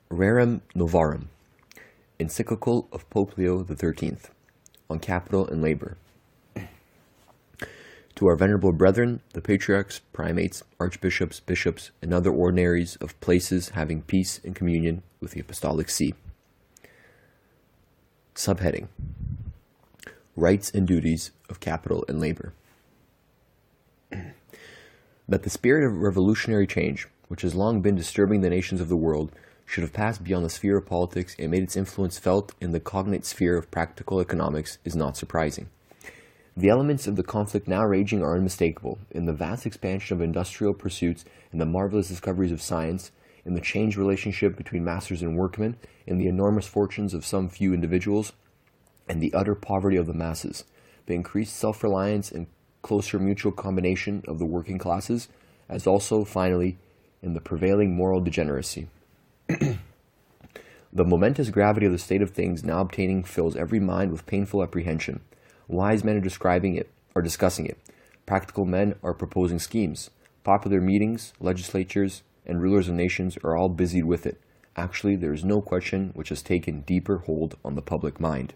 Rerum Novarum, Encyclical of Pope Leo XIII, on Capital and Labor. To our venerable brethren, the patriarchs, primates, archbishops, bishops, and other ordinaries of places having peace and communion with the Apostolic See. Subheading: Rights and Duties of Capital and Labor. That the spirit of revolutionary change, which has long been disturbing the nations of the world, should have passed beyond the sphere of politics and made its influence felt in the cognate sphere of practical economics is not surprising. The elements of the conflict now raging are unmistakable in the vast expansion of industrial pursuits, in the marvelous discoveries of science, in the changed relationship between masters and workmen, in the enormous fortunes of some few individuals, and the utter poverty of the masses, the increased self-reliance and closer mutual combination of the working classes, as also, finally, in the prevailing moral degeneracy. The momentous gravity of the state of things now obtaining fills every mind with painful apprehension. Wise men are discussing it. Practical men are proposing schemes. Popular meetings, legislatures, and rulers of nations are all busied with it. Actually, there is no question which has taken deeper hold on the public mind.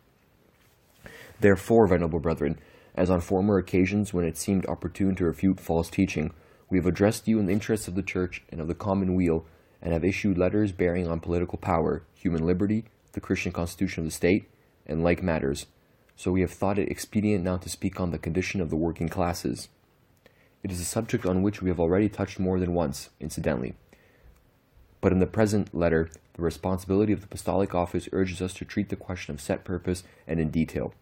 Therefore, venerable brethren, as on former occasions when it seemed opportune to refute false teaching, we have addressed you in the interests of the Church and of the common weal, and have issued letters bearing on political power, human liberty, the Christian constitution of the state, and like matters. So we have thought it expedient now to speak on the condition of the working classes. It is a subject on which we have already touched more than once, incidentally. But in the present letter, the responsibility of the apostolic office urges us to treat the question of set purpose and in detail,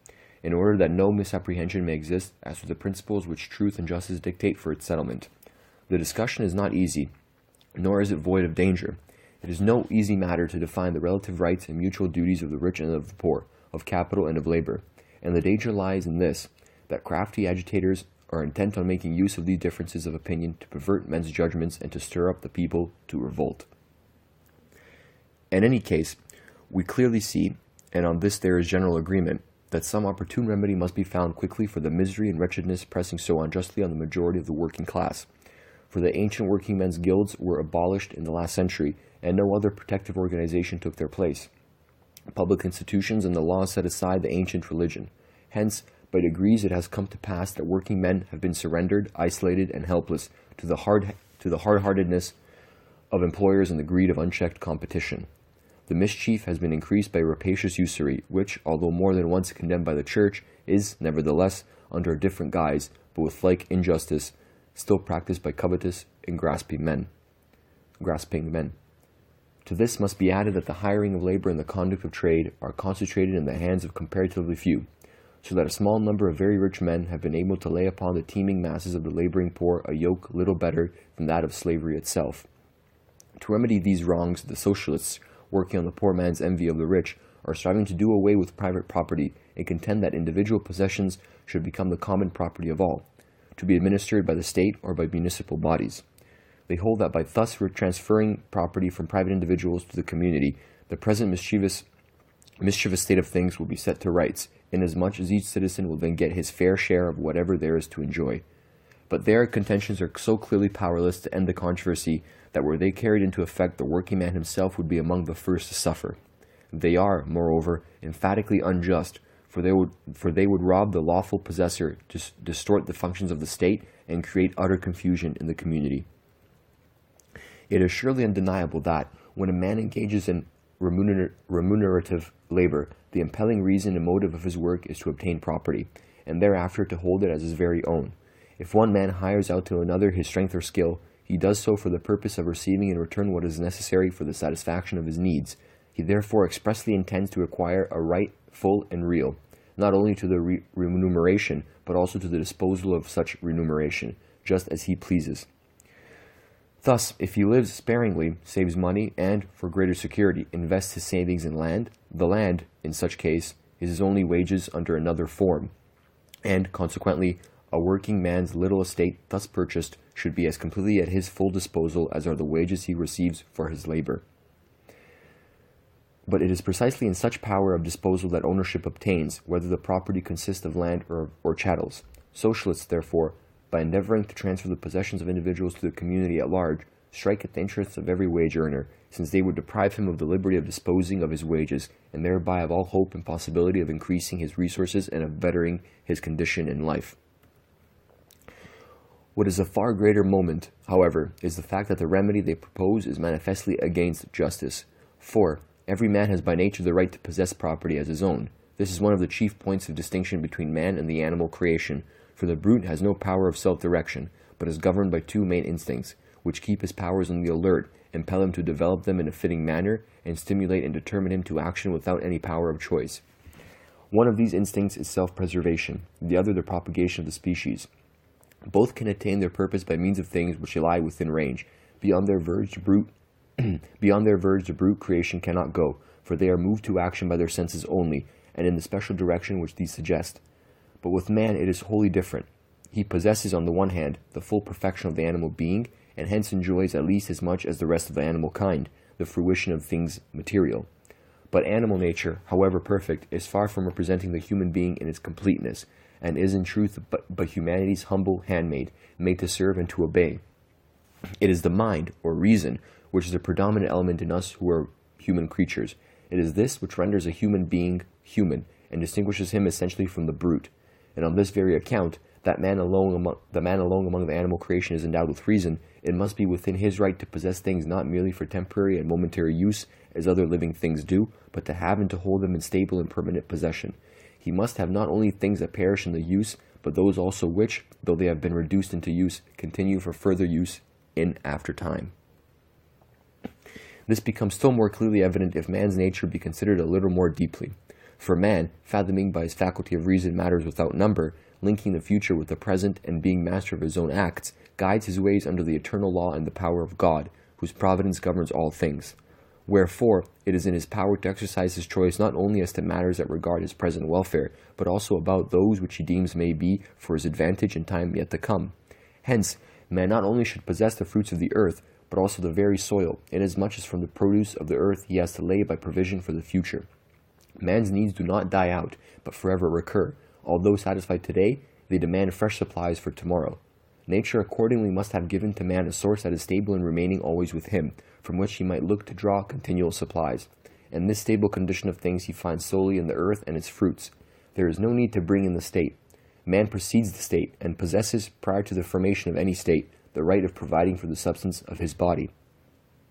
in order that no misapprehension may exist as to the principles which truth and justice dictate for its settlement. The discussion is not easy, nor is it void of danger. It is no easy matter to define the relative rights and mutual duties of the rich and of the poor, of capital and of labor, and the danger lies in this, that crafty agitators are intent on making use of these differences of opinion to pervert men's judgments and to stir up the people to revolt. In any case, we clearly see, and on this there is general agreement, that some opportune remedy must be found quickly for the misery and wretchedness pressing so unjustly on the majority of the working class. For the ancient working men's guilds were abolished in the last century, and no other protective organization took their place. Public institutions and the law set aside the ancient religion. Hence, by degrees it has come to pass that working men have been surrendered, isolated, and helpless to the hard-heartedness of employers and the greed of unchecked competition. The mischief has been increased by rapacious usury, which, although more than once condemned by the Church, is, nevertheless, under a different guise, but with like injustice, still practiced by covetous and grasping men. To this must be added that the hiring of labor and the conduct of trade are concentrated in the hands of comparatively few, so that a small number of very rich men have been able to lay upon the teeming masses of the laboring poor a yoke little better than that of slavery itself. To remedy these wrongs, the socialists, working on the poor man's envy of the rich, are striving to do away with private property and contend that individual possessions should become the common property of all, to be administered by the state or by municipal bodies. They hold that by thus transferring property from private individuals to the community, the present mischievous state of things will be set to rights, inasmuch as each citizen will then get his fair share of whatever there is to enjoy. But their contentions are so clearly powerless to end the controversy that were they carried into effect, the working man himself would be among the first to suffer. They are, moreover, emphatically unjust, for they would rob the lawful possessor, distort the functions of the state, and create utter confusion in the community. It is surely undeniable that, when a man engages in remunerative labor, the impelling reason and motive of his work is to obtain property, and thereafter to hold it as his very own. If one man hires out to another his strength or skill, he does so for the purpose of receiving in return what is necessary for the satisfaction of his needs. He therefore expressly intends to acquire a right full and real, not only to the remuneration, but also to the disposal of such remuneration, just as he pleases. Thus, if he lives sparingly, saves money, and, for greater security, invests his savings in land, the land, in such case, is his only wages under another form, and, consequently, a working man's little estate thus purchased should be as completely at his full disposal as are the wages he receives for his labor. But it is precisely in such power of disposal that ownership obtains, whether the property consists of land or chattels. Socialists, therefore, by endeavoring to transfer the possessions of individuals to the community at large, strike at the interests of every wage earner, since they would deprive him of the liberty of disposing of his wages, and thereby of all hope and possibility of increasing his resources and of bettering his condition in life. What is a far greater moment, however, is the fact that the remedy they propose is manifestly against justice. For every man has by nature the right to possess property as his own. This is one of the chief points of distinction between man and the animal creation, for the brute has no power of self-direction, but is governed by two main instincts, which keep his powers on the alert, impel him to develop them in a fitting manner, and stimulate and determine him to action without any power of choice. One of these instincts is self-preservation, the other the propagation of the species. Both can attain their purpose by means of things which lie within range. Beyond their verge, the brute creation cannot go, for they are moved to action by their senses only, and in the special direction which these suggest. But with man it is wholly different. He possesses, on the one hand, the full perfection of the animal being, and hence enjoys at least as much as the rest of the animal kind, the fruition of things material. But animal nature, however perfect, is far from representing the human being in its completeness, and is in truth but humanity's humble handmaid, made to serve and to obey. It is the mind, or reason, which is the predominant element in us who are human creatures. It is this which renders a human being human, and distinguishes him essentially from the brute. And on this very account, the man alone among the animal creation is endowed with reason. It must be within his right to possess things not merely for temporary and momentary use, as other living things do, but to have and to hold them in stable and permanent possession. He must have not only things that perish in the use, but those also which, though they have been reduced into use, continue for further use in after time. This becomes still more clearly evident if man's nature be considered a little more deeply. For man, fathoming by his faculty of reason matters without number, linking the future with the present and being master of his own acts, guides his ways under the eternal law and the power of God, whose providence governs all things. Wherefore, it is in his power to exercise his choice not only as to matters that regard his present welfare, but also about those which he deems may be for his advantage in time yet to come. Hence, man not only should possess the fruits of the earth, but also the very soil, inasmuch as from the produce of the earth he has to lay by provision for the future. Man's needs do not die out, but forever recur. Although satisfied today, they demand fresh supplies for tomorrow. Nature accordingly must have given to man a source that is stable and remaining always with him, from which he might look to draw continual supplies. And this stable condition of things he finds solely in the earth and its fruits. There is no need to bring in the state. Man precedes the state, and possesses, prior to the formation of any state, the right of providing for the substance of his body.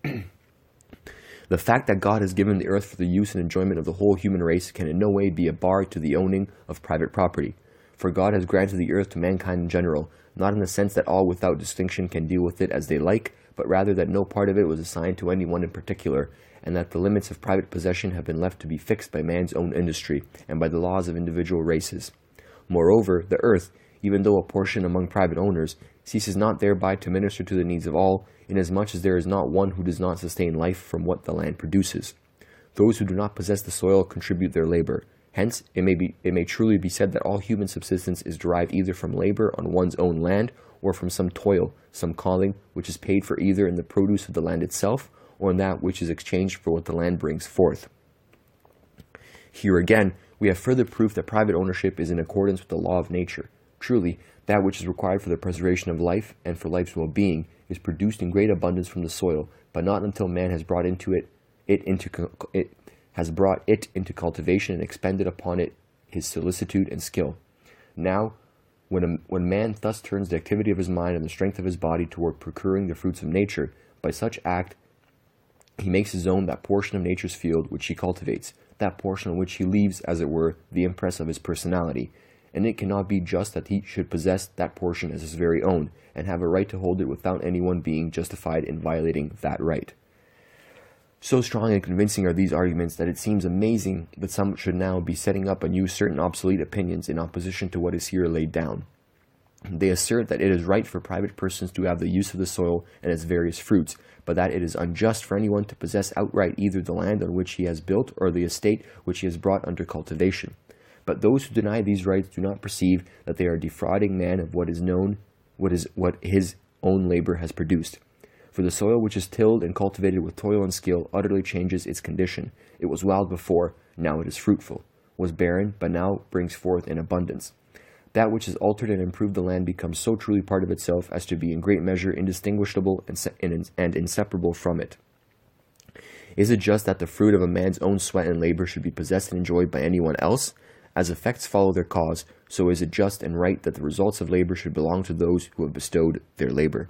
The fact that God has given the earth for the use and enjoyment of the whole human race can in no way be a bar to the owning of private property. For God has granted the earth to mankind in general, not in the sense that all without distinction can deal with it as they like, but rather that no part of it was assigned to any one in particular, and that the limits of private possession have been left to be fixed by man's own industry, and by the laws of individual races. Moreover, the earth, even though a portion among private owners, ceases not thereby to minister to the needs of all, inasmuch as there is not one who does not sustain life from what the land produces. Those who do not possess the soil contribute their labor. Hence, it may truly be said that all human subsistence is derived either from labor on one's own land, or from some toil, some calling, which is paid for either in the produce of the land itself, or in that which is exchanged for what the land brings forth. Here again, we have further proof that private ownership is in accordance with the law of nature. Truly, that which is required for the preservation of life and for life's well-being is produced in great abundance from the soil, but not until man has brought it into cultivation and expended upon it his solicitude and skill. Now, when man thus turns the activity of his mind and the strength of his body toward procuring the fruits of nature, by such act he makes his own that portion of nature's field which he cultivates, that portion on which he leaves, as it were, the impress of his personality. And it cannot be just that he should possess that portion as his very own, and have a right to hold it without anyone being justified in violating that right. So strong and convincing are these arguments that it seems amazing that some should now be setting up anew certain obsolete opinions in opposition to what is here laid down. They assert that it is right for private persons to have the use of the soil and its various fruits, but that it is unjust for anyone to possess outright either the land on which he has built or the estate which he has brought under cultivation. But those who deny these rights do not perceive that they are defrauding man of what his own labor has produced. For the soil which is tilled and cultivated with toil and skill utterly changes its condition. It was wild before, now it is fruitful; was barren, but now brings forth in abundance. That which is altered and improved the land becomes so truly part of itself as to be in great measure indistinguishable and inseparable from it. Is it just that the fruit of a man's own sweat and labor should be possessed and enjoyed by anyone else? As effects follow their cause, so is it just and right that the results of labor should belong to those who have bestowed their labor.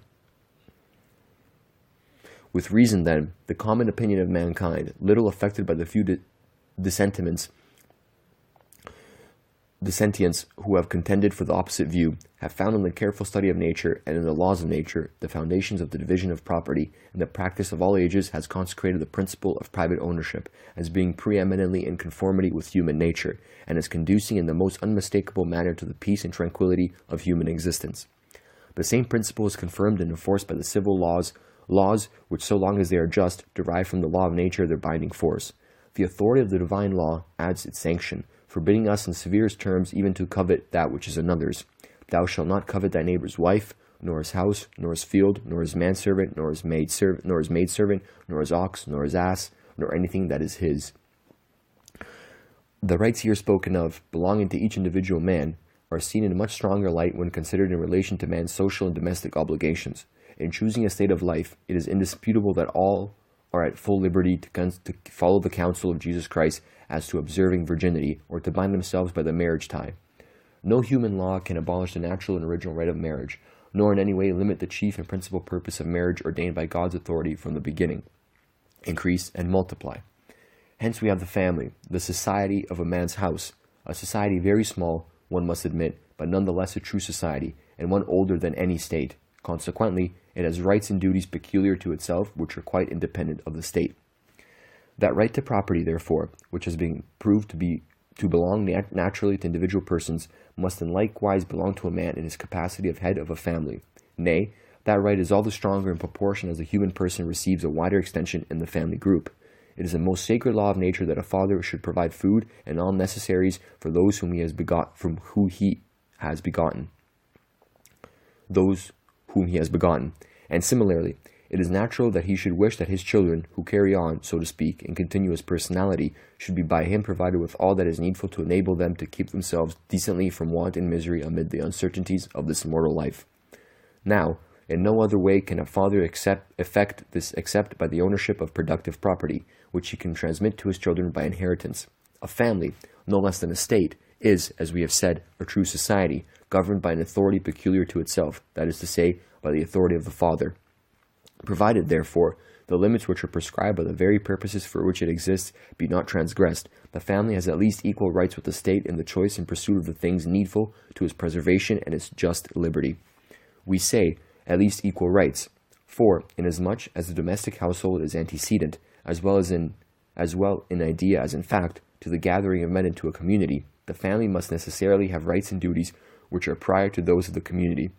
With reason, then, the common opinion of mankind, little affected by the few dissentients who have contended for the opposite view, have found in the careful study of nature and in the laws of nature the foundations of the division of property, and the practice of all ages has consecrated the principle of private ownership as being preeminently in conformity with human nature, and as conducing in the most unmistakable manner to the peace and tranquility of human existence. The same principle is confirmed and enforced by the civil laws which, so long as they are just, derive from the law of nature their binding force. The authority of the divine law adds its sanction, forbidding us in severest terms even to covet that which is another's. Thou shalt not covet thy neighbor's wife, nor his house, nor his field, nor his manservant, nor his maidservant, nor his ox, nor his ass, nor anything that is his. The rights here spoken of, belonging to each individual man, are seen in a much stronger light when considered in relation to man's social and domestic obligations. In choosing a state of life, it is indisputable that all are at full liberty to follow the counsel of Jesus Christ as to observing virginity, or to bind themselves by the marriage tie. No human law can abolish the natural and original right of marriage, nor in any way limit the chief and principal purpose of marriage ordained by God's authority from the beginning: increase and multiply. Hence we have the family, the society of a man's house, a society very small, one must admit, but nonetheless a true society, and one older than any state. Consequently, it has rights and duties peculiar to itself, which are quite independent of the state. That right to property, therefore, which has been proved to belong naturally to individual persons, must then likewise belong to a man in his capacity of head of a family. Nay, that right is all the stronger in proportion as the human person receives a wider extension in the family group. It is a most sacred law of nature that a father should provide food and all necessaries for those whom he has begotten. And similarly, it is natural that he should wish that his children, who carry on, so to speak, in continuous personality, should be by him provided with all that is needful to enable them to keep themselves decently from want and misery amid the uncertainties of this mortal life. Now, in no other way can a father effect this except by the ownership of productive property, which he can transmit to his children by inheritance. A family, no less than a state, is, as we have said, a true society, governed by an authority peculiar to itself, that is to say, by the authority of the father. Provided, therefore, the limits which are prescribed by the very purposes for which it exists be not transgressed, the family has at least equal rights with the state in the choice and pursuit of the things needful to its preservation and its just liberty. We say, at least equal rights, for, inasmuch as the domestic household is antecedent, as well in idea as in fact, to the gathering of men into a community, the family must necessarily have rights and duties which are prior to those of the community,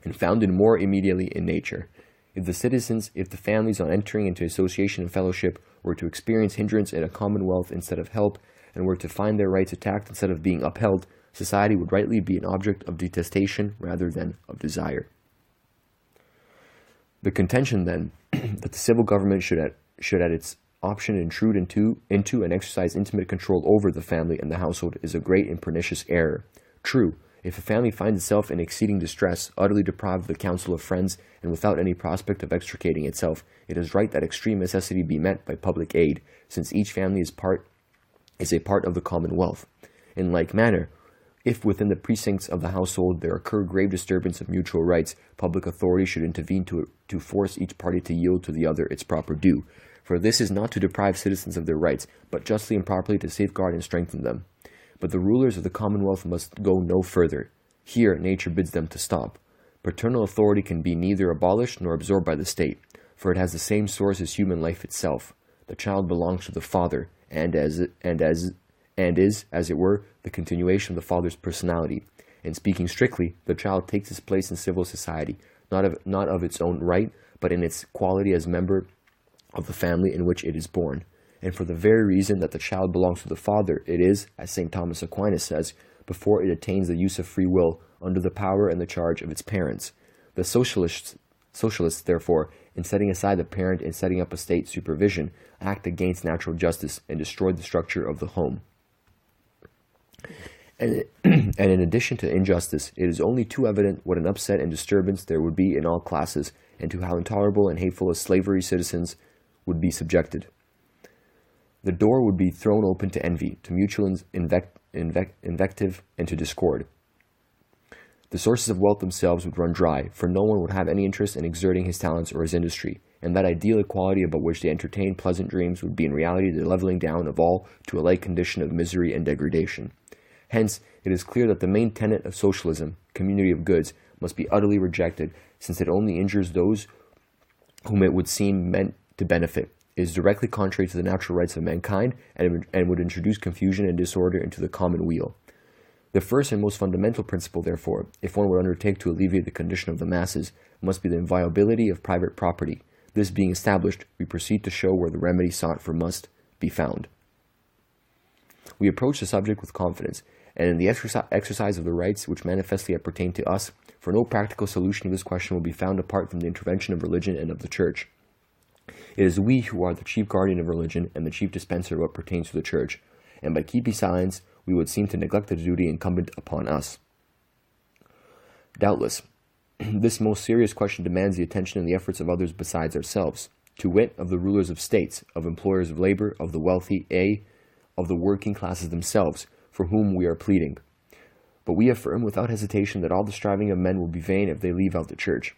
and founded more immediately in nature. If the families on entering into association and fellowship were to experience hindrance in a commonwealth instead of help, and were to find their rights attacked instead of being upheld, society would rightly be an object of detestation rather than of desire. The contention, then, that the civil government should at its option intrude into and exercise intimate control over the family and the household is a great and pernicious error. True, if a family finds itself in exceeding distress, utterly deprived of the counsel of friends, and without any prospect of extricating itself, it is right that extreme necessity be met by public aid, since each family is a part of the commonwealth. In like manner, if within the precincts of the household there occur grave disturbance of mutual rights, public authority should intervene to force each party to yield to the other its proper due. For this is not to deprive citizens of their rights, but justly and properly to safeguard and strengthen them. But the rulers of the commonwealth must go no further. Here nature bids them to stop. Paternal authority can be neither abolished nor absorbed by the state, for it has the same source as human life itself. The child belongs to the father, and is, as it were, the continuation of the father's personality. And speaking strictly, the child takes its place in civil society, not of its own right, but in its quality as member of the family in which it is born. And for the very reason that the child belongs to the father, it is, as St. Thomas Aquinas says, before it attains the use of free will, under the power and the charge of its parents. The socialists, therefore, in setting aside the parent and setting up a state supervision, act against natural justice and destroy the structure of the home. And, and in addition to injustice, it is only too evident what an upset and disturbance there would be in all classes, and to how intolerable and hateful a slavery citizens would be subjected. The door would be thrown open to envy, to mutual invective, and to discord. The sources of wealth themselves would run dry, for no one would have any interest in exerting his talents or his industry, and that ideal equality about which they entertained pleasant dreams would be in reality the leveling down of all to a like condition of misery and degradation. Hence, it is clear that the main tenet of socialism, community of goods, must be utterly rejected, since it only injures those whom it would seem meant to benefit. It is directly contrary to the natural rights of mankind, and would introduce confusion and disorder into the common weal. The first and most fundamental principle, therefore, if one would undertake to alleviate the condition of the masses, must be the inviolability of private property. This being established, we proceed to show where the remedy sought for must be found. We approach the subject with confidence, and in the exercise of the rights which manifestly appertain to us, for no practical solution of this question will be found apart from the intervention of religion and of the Church. It is we who are the chief guardian of religion and the chief dispenser of what pertains to the Church, and by keeping silence, we would seem to neglect the duty incumbent upon us. Doubtless, this most serious question demands the attention and the efforts of others besides ourselves, to wit, of the rulers of states, of employers of labor, of the wealthy, of the working classes themselves, for whom we are pleading. But we affirm without hesitation that all the striving of men will be vain if they leave out the Church.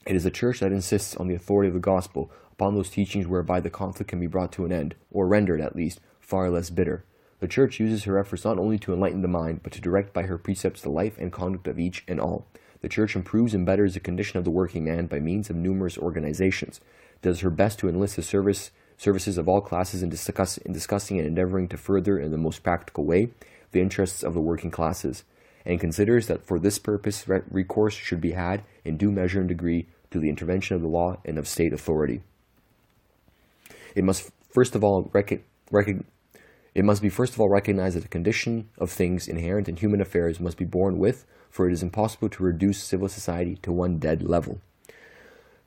It is the Church that insists on the authority of the gospel, upon those teachings whereby the conflict can be brought to an end, or rendered, at least, far less bitter. The Church uses her efforts not only to enlighten the mind, but to direct by her precepts the life and conduct of each and all. The Church improves and betters the condition of the working man by means of numerous organizations, does her best to enlist the services of all classes in discussing and endeavoring to further in the most practical way the interests of the working classes, and considers that for this purpose recourse should be had in due measure and degree to the intervention of the law and of state authority. It must first of all recognize that the condition of things inherent in human affairs must be borne with, for it is impossible to reduce civil society to one dead level.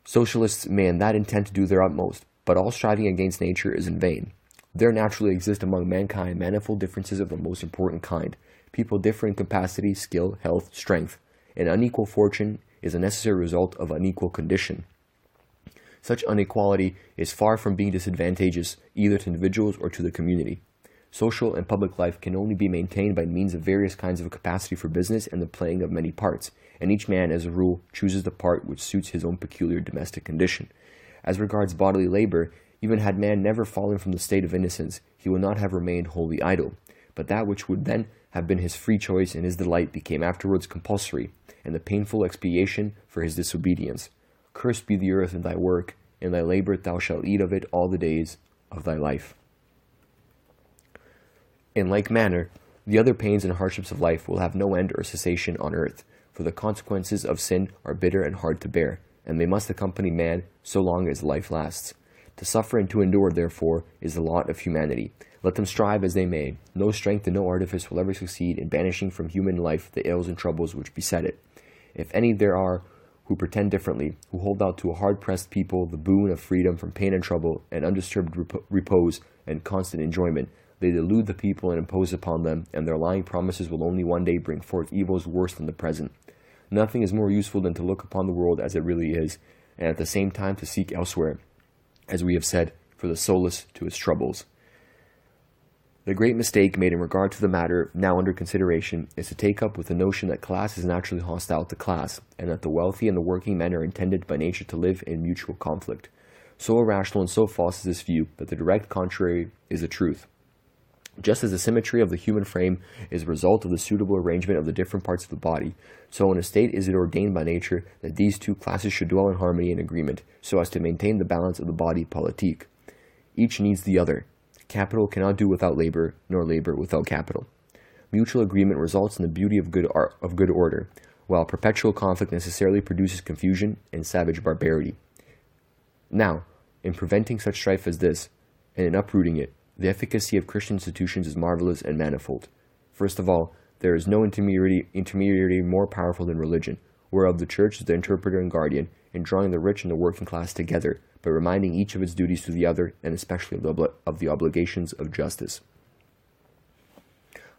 Socialists may in that intend to do their utmost, but all striving against nature is in vain. There naturally exist among mankind manifold differences of the most important kind. People differ in capacity, skill, health, strength. An unequal fortune is a necessary result of unequal condition. Such inequality is far from being disadvantageous either to individuals or to the community. Social and public life can only be maintained by means of various kinds of capacity for business and the playing of many parts, and each man, as a rule, chooses the part which suits his own peculiar domestic condition. As regards bodily labor, even had man never fallen from the state of innocence, he would not have remained wholly idle. But that which would then have been his free choice and his delight became afterwards compulsory, and the painful expiation for his disobedience. Cursed be the earth and thy work, in thy labor thou shalt eat of it all the days of thy life. In like manner, the other pains and hardships of life will have no end or cessation on earth, for the consequences of sin are bitter and hard to bear, and they must accompany man so long as life lasts. To suffer and to endure, therefore, is the lot of humanity. Let them strive as they may. No strength and no artifice will ever succeed in banishing from human life the ills and troubles which beset it. If any there are who pretend differently, who hold out to a hard-pressed people the boon of freedom from pain and trouble, and undisturbed repose and constant enjoyment, they delude the people and impose upon them, and their lying promises will only one day bring forth evils worse than the present. Nothing is more useful than to look upon the world as it really is, and at the same time to seek elsewhere, as we have said, for the solace to its troubles. The great mistake made in regard to the matter now under consideration is to take up with the notion that class is naturally hostile to class, and that the wealthy and the working men are intended by nature to live in mutual conflict. So irrational and so false is this view that the direct contrary is the truth. Just as the symmetry of the human frame is a result of the suitable arrangement of the different parts of the body, so in a state is it ordained by nature that these two classes should dwell in harmony and agreement, so as to maintain the balance of the body politique. Each needs the other. Capital cannot do without labor, nor labor without capital. Mutual agreement results in the beauty of good order, while perpetual conflict necessarily produces confusion and savage barbarity. Now, in preventing such strife as this, and in uprooting it, the efficacy of Christian institutions is marvelous and manifold. First of all, there is no intermediary more powerful than religion, whereof the Church is the interpreter and guardian, in drawing the rich and the working class together, but reminding each of its duties to the other, and especially of the obligations of justice.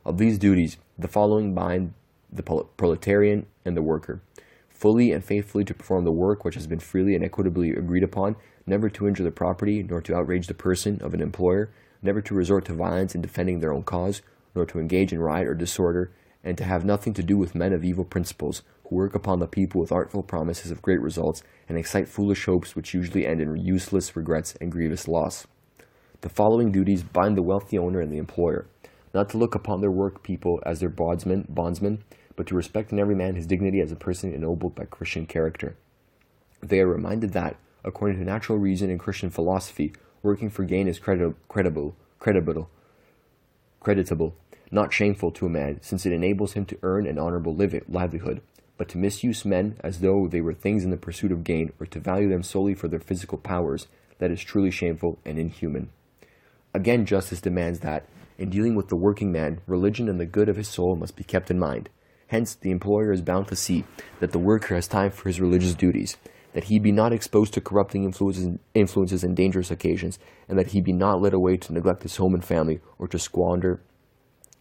Of these duties, the following bind the proletarian and the worker: fully and faithfully to perform the work which has been freely and equitably agreed upon, never to injure the property, nor to outrage the person of an employer, never to resort to violence in defending their own cause, nor to engage in riot or disorder, and to have nothing to do with men of evil principles, who work upon the people with artful promises of great results, and excite foolish hopes which usually end in useless regrets and grievous loss. The following duties bind the wealthy owner and the employer: not to look upon their work people as their bondsmen, but to respect in every man his dignity as a person ennobled by Christian character. They are reminded that, according to natural reason and Christian philosophy, working for gain is creditable, not shameful to a man, since it enables him to earn an honorable livelihood. But to misuse men as though they were things in the pursuit of gain, or to value them solely for their physical powers, that is truly shameful and inhuman. Again, justice demands that, in dealing with the working man, religion and the good of his soul must be kept in mind. Hence, the employer is bound to see that the worker has time for his religious duties, that he be not exposed to corrupting influences and dangerous occasions, and that he be not led away to neglect his home and family or to squander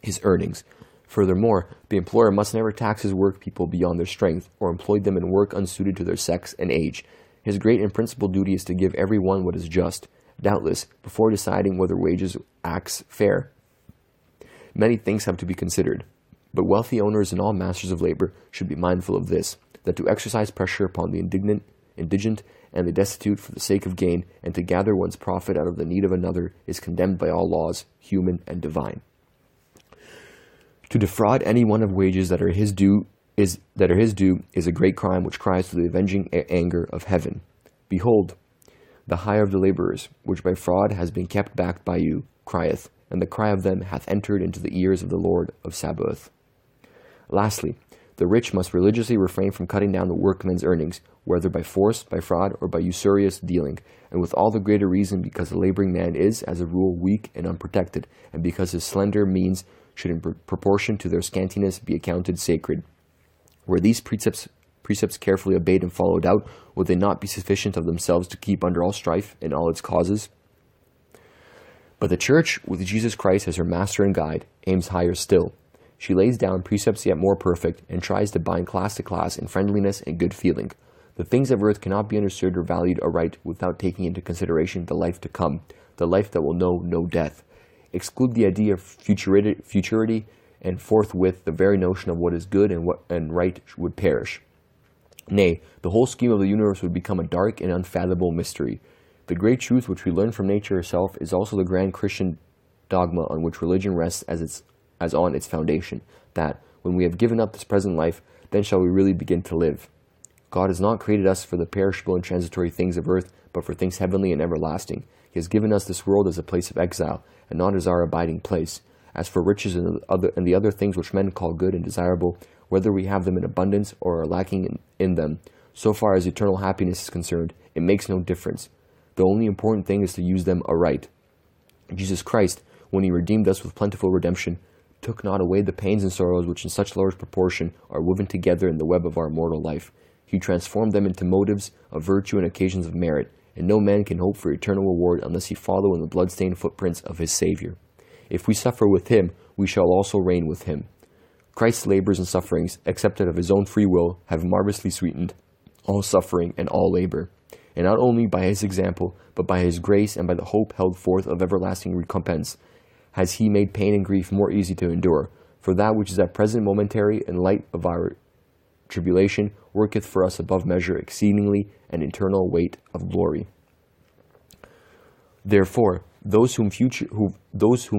his earnings. Furthermore, the employer must never tax his work people beyond their strength, or employ them in work unsuited to their sex and age. His great and principal duty is to give every one what is just, doubtless, before deciding whether wages acts fair. Many things have to be considered, but wealthy owners and all masters of labor should be mindful of this, that to exercise pressure upon the indigent and the destitute for the sake of gain, and to gather one's profit out of the need of another, is condemned by all laws, human and divine. To defraud any one of wages that are his due is a great crime which cries to the avenging anger of heaven. Behold, the hire of the laborers, which by fraud has been kept back by you, crieth, and the cry of them hath entered into the ears of the Lord of Sabaoth. Lastly, the rich must religiously refrain from cutting down the workmen's earnings, whether by force, by fraud, or by usurious dealing, and with all the greater reason because the laboring man is, as a rule, weak and unprotected, and because his slender means should in proportion to their scantiness be accounted sacred. Were these precepts carefully obeyed and followed out, would they not be sufficient of themselves to keep under all strife and all its causes? But the Church, with Jesus Christ as her master and guide, aims higher still. She lays down precepts yet more perfect, and tries to bind class to class in friendliness and good feeling. The things of earth cannot be understood or valued aright without taking into consideration the life to come, the life that will know no death. Exclude the idea of futurity, and forthwith the very notion of what is good and right would perish. Nay, the whole scheme of the universe would become a dark and unfathomable mystery. The great truth which we learn from nature herself is also the grand Christian dogma on which religion rests as on its foundation, that, when we have given up this present life, then shall we really begin to live. God has not created us for the perishable and transitory things of earth, but for things heavenly and everlasting. He has given us this world as a place of exile, and not as our abiding place. As for riches and the other things which men call good and desirable, whether we have them in abundance or are lacking in them, so far as eternal happiness is concerned, it makes no difference. The only important thing is to use them aright. Jesus Christ, when he redeemed us with plentiful redemption, took not away the pains and sorrows which in such large proportion are woven together in the web of our mortal life. He transformed them into motives of virtue and occasions of merit, and no man can hope for eternal reward unless he follow in the blood-stained footprints of his Savior. If we suffer with him, we shall also reign with him. Christ's labors and sufferings, accepted of his own free will, have marvelously sweetened all suffering and all labor. And not only by his example, but by his grace and by the hope held forth of everlasting recompense, has he made pain and grief more easy to endure. For that which is at present momentary and light of our tribulation worketh for us above measure exceedingly an eternal weight of glory. Therefore, those whom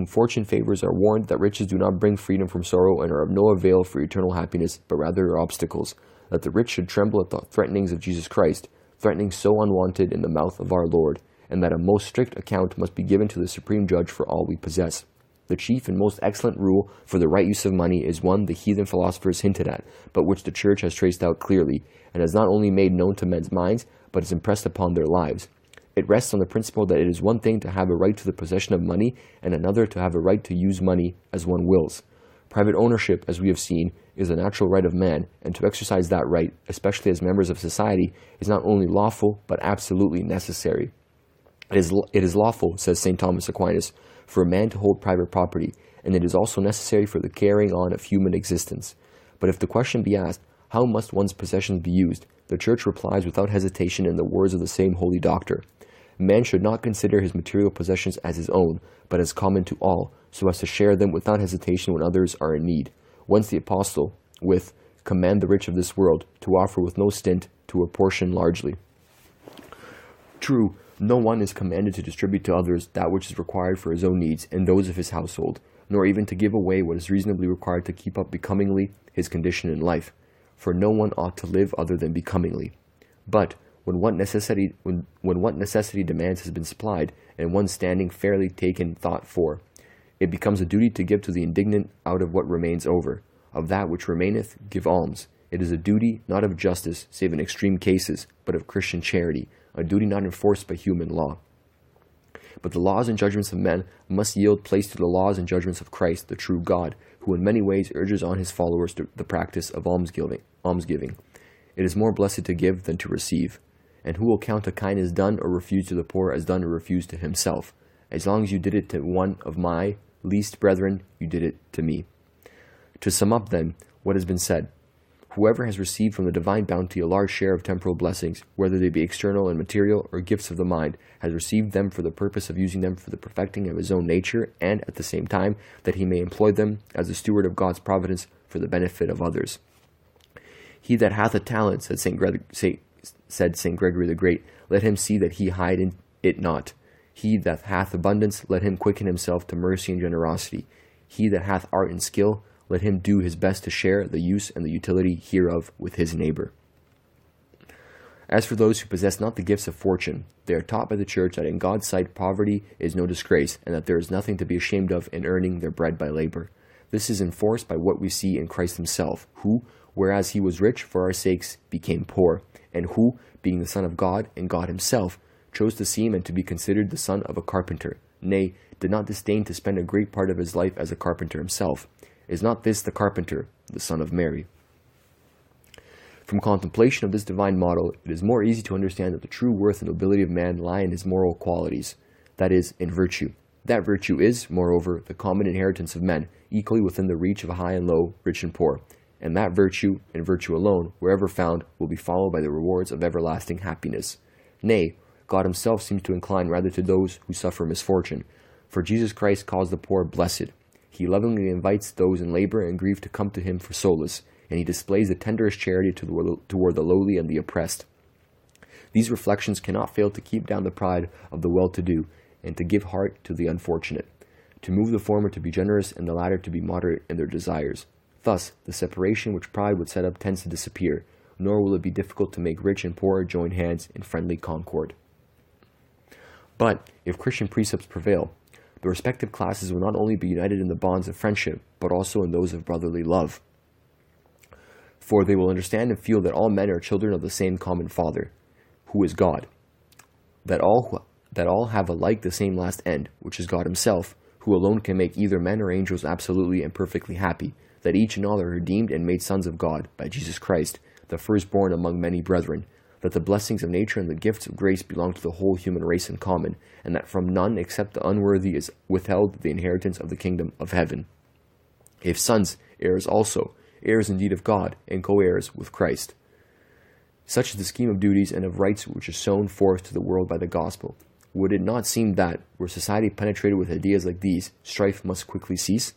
fortune favors are warned that riches do not bring freedom from sorrow and are of no avail for eternal happiness, but rather are obstacles, that the rich should tremble at the threatenings of Jesus Christ, threatenings so unwanted in the mouth of our Lord, and that a most strict account must be given to the supreme judge for all we possess. The chief and most excellent rule for the right use of money is one the heathen philosophers hinted at, but which the Church has traced out clearly, and has not only made known to men's minds, but is impressed upon their lives. It rests on the principle that it is one thing to have a right to the possession of money, and another to have a right to use money as one wills. Private ownership, as we have seen, is a natural right of man, and to exercise that right, especially as members of society, is not only lawful, but absolutely necessary. It is lawful, says St. Thomas Aquinas, for a man to hold private property, and it is also necessary for the carrying on of human existence. But if the question be asked, how must one's possessions be used, the Church replies without hesitation in the words of the same holy doctor. Man should not consider his material possessions as his own, but as common to all, so as to share them without hesitation when others are in need. Whence the Apostle, with command the rich of this world, to offer with no stint, to apportion largely. True, no one is commanded to distribute to others that which is required for his own needs and those of his household, nor even to give away what is reasonably required to keep up becomingly his condition in life, for no one ought to live other than becomingly. But when what necessity demands has been supplied, and one's standing fairly taken thought for, it becomes a duty to give to the indigent out of what remains over. Of that which remaineth, give alms. It is a duty not of justice, save in extreme cases, but of Christian charity, a duty not enforced by human law. But the laws and judgments of men must yield place to the laws and judgments of Christ, the true God, who in many ways urges on his followers to the practice of almsgiving. It is more blessed to give than to receive. And who will count a kindness done or refused to the poor as done or refused to himself? As long as you did it to one of my least brethren, you did it to me. To sum up, then, what has been said, whoever has received from the divine bounty a large share of temporal blessings, whether they be external and material or gifts of the mind, has received them for the purpose of using them for the perfecting of his own nature, and, at the same time, that he may employ them as the steward of God's providence for the benefit of others. He that hath a talent, said St. Gregory the Great, let him see that he hide it not. He that hath abundance, let him quicken himself to mercy and generosity. He that hath art and skill, let him do his best to share the use and the utility hereof with his neighbor. As for those who possess not the gifts of fortune, they are taught by the Church that in God's sight poverty is no disgrace, and that there is nothing to be ashamed of in earning their bread by labor. This is enforced by what we see in Christ himself, who, whereas he was rich for our sakes, became poor, and who, being the Son of God and God himself, chose to seem and to be considered the son of a carpenter, nay, did not disdain to spend a great part of his life as a carpenter himself. Is not this the carpenter, the son of Mary? From contemplation of this divine model, it is more easy to understand that the true worth and nobility of man lie in his moral qualities, that is, in virtue. That virtue is, moreover, the common inheritance of men, equally within the reach of high and low, rich and poor, and that virtue, and virtue alone, wherever found, will be followed by the rewards of everlasting happiness. Nay, God himself seems to incline rather to those who suffer misfortune, for Jesus Christ calls the poor blessed. He lovingly invites those in labor and grief to come to him for solace, and he displays the tenderest charity toward the lowly and the oppressed. These reflections cannot fail to keep down the pride of the well-to-do, and to give heart to the unfortunate, to move the former to be generous and the latter to be moderate in their desires. Thus, the separation which pride would set up tends to disappear, nor will it be difficult to make rich and poor join hands in friendly concord. But, if Christian precepts prevail, the respective classes will not only be united in the bonds of friendship, but also in those of brotherly love. For they will understand and feel that all men are children of the same common Father, who is God, that all have alike the same last end, which is God himself, who alone can make either men or angels absolutely and perfectly happy, that each and all are redeemed and made sons of God by Jesus Christ, the firstborn among many brethren, that the blessings of nature and the gifts of grace belong to the whole human race in common, and that from none except the unworthy is withheld the inheritance of the kingdom of heaven. If sons, heirs also, heirs indeed of God, and co-heirs with Christ. Such is the scheme of duties and of rights which is sown forth to the world by the gospel. Would it not seem that, were society penetrated with ideas like these, strife must quickly cease?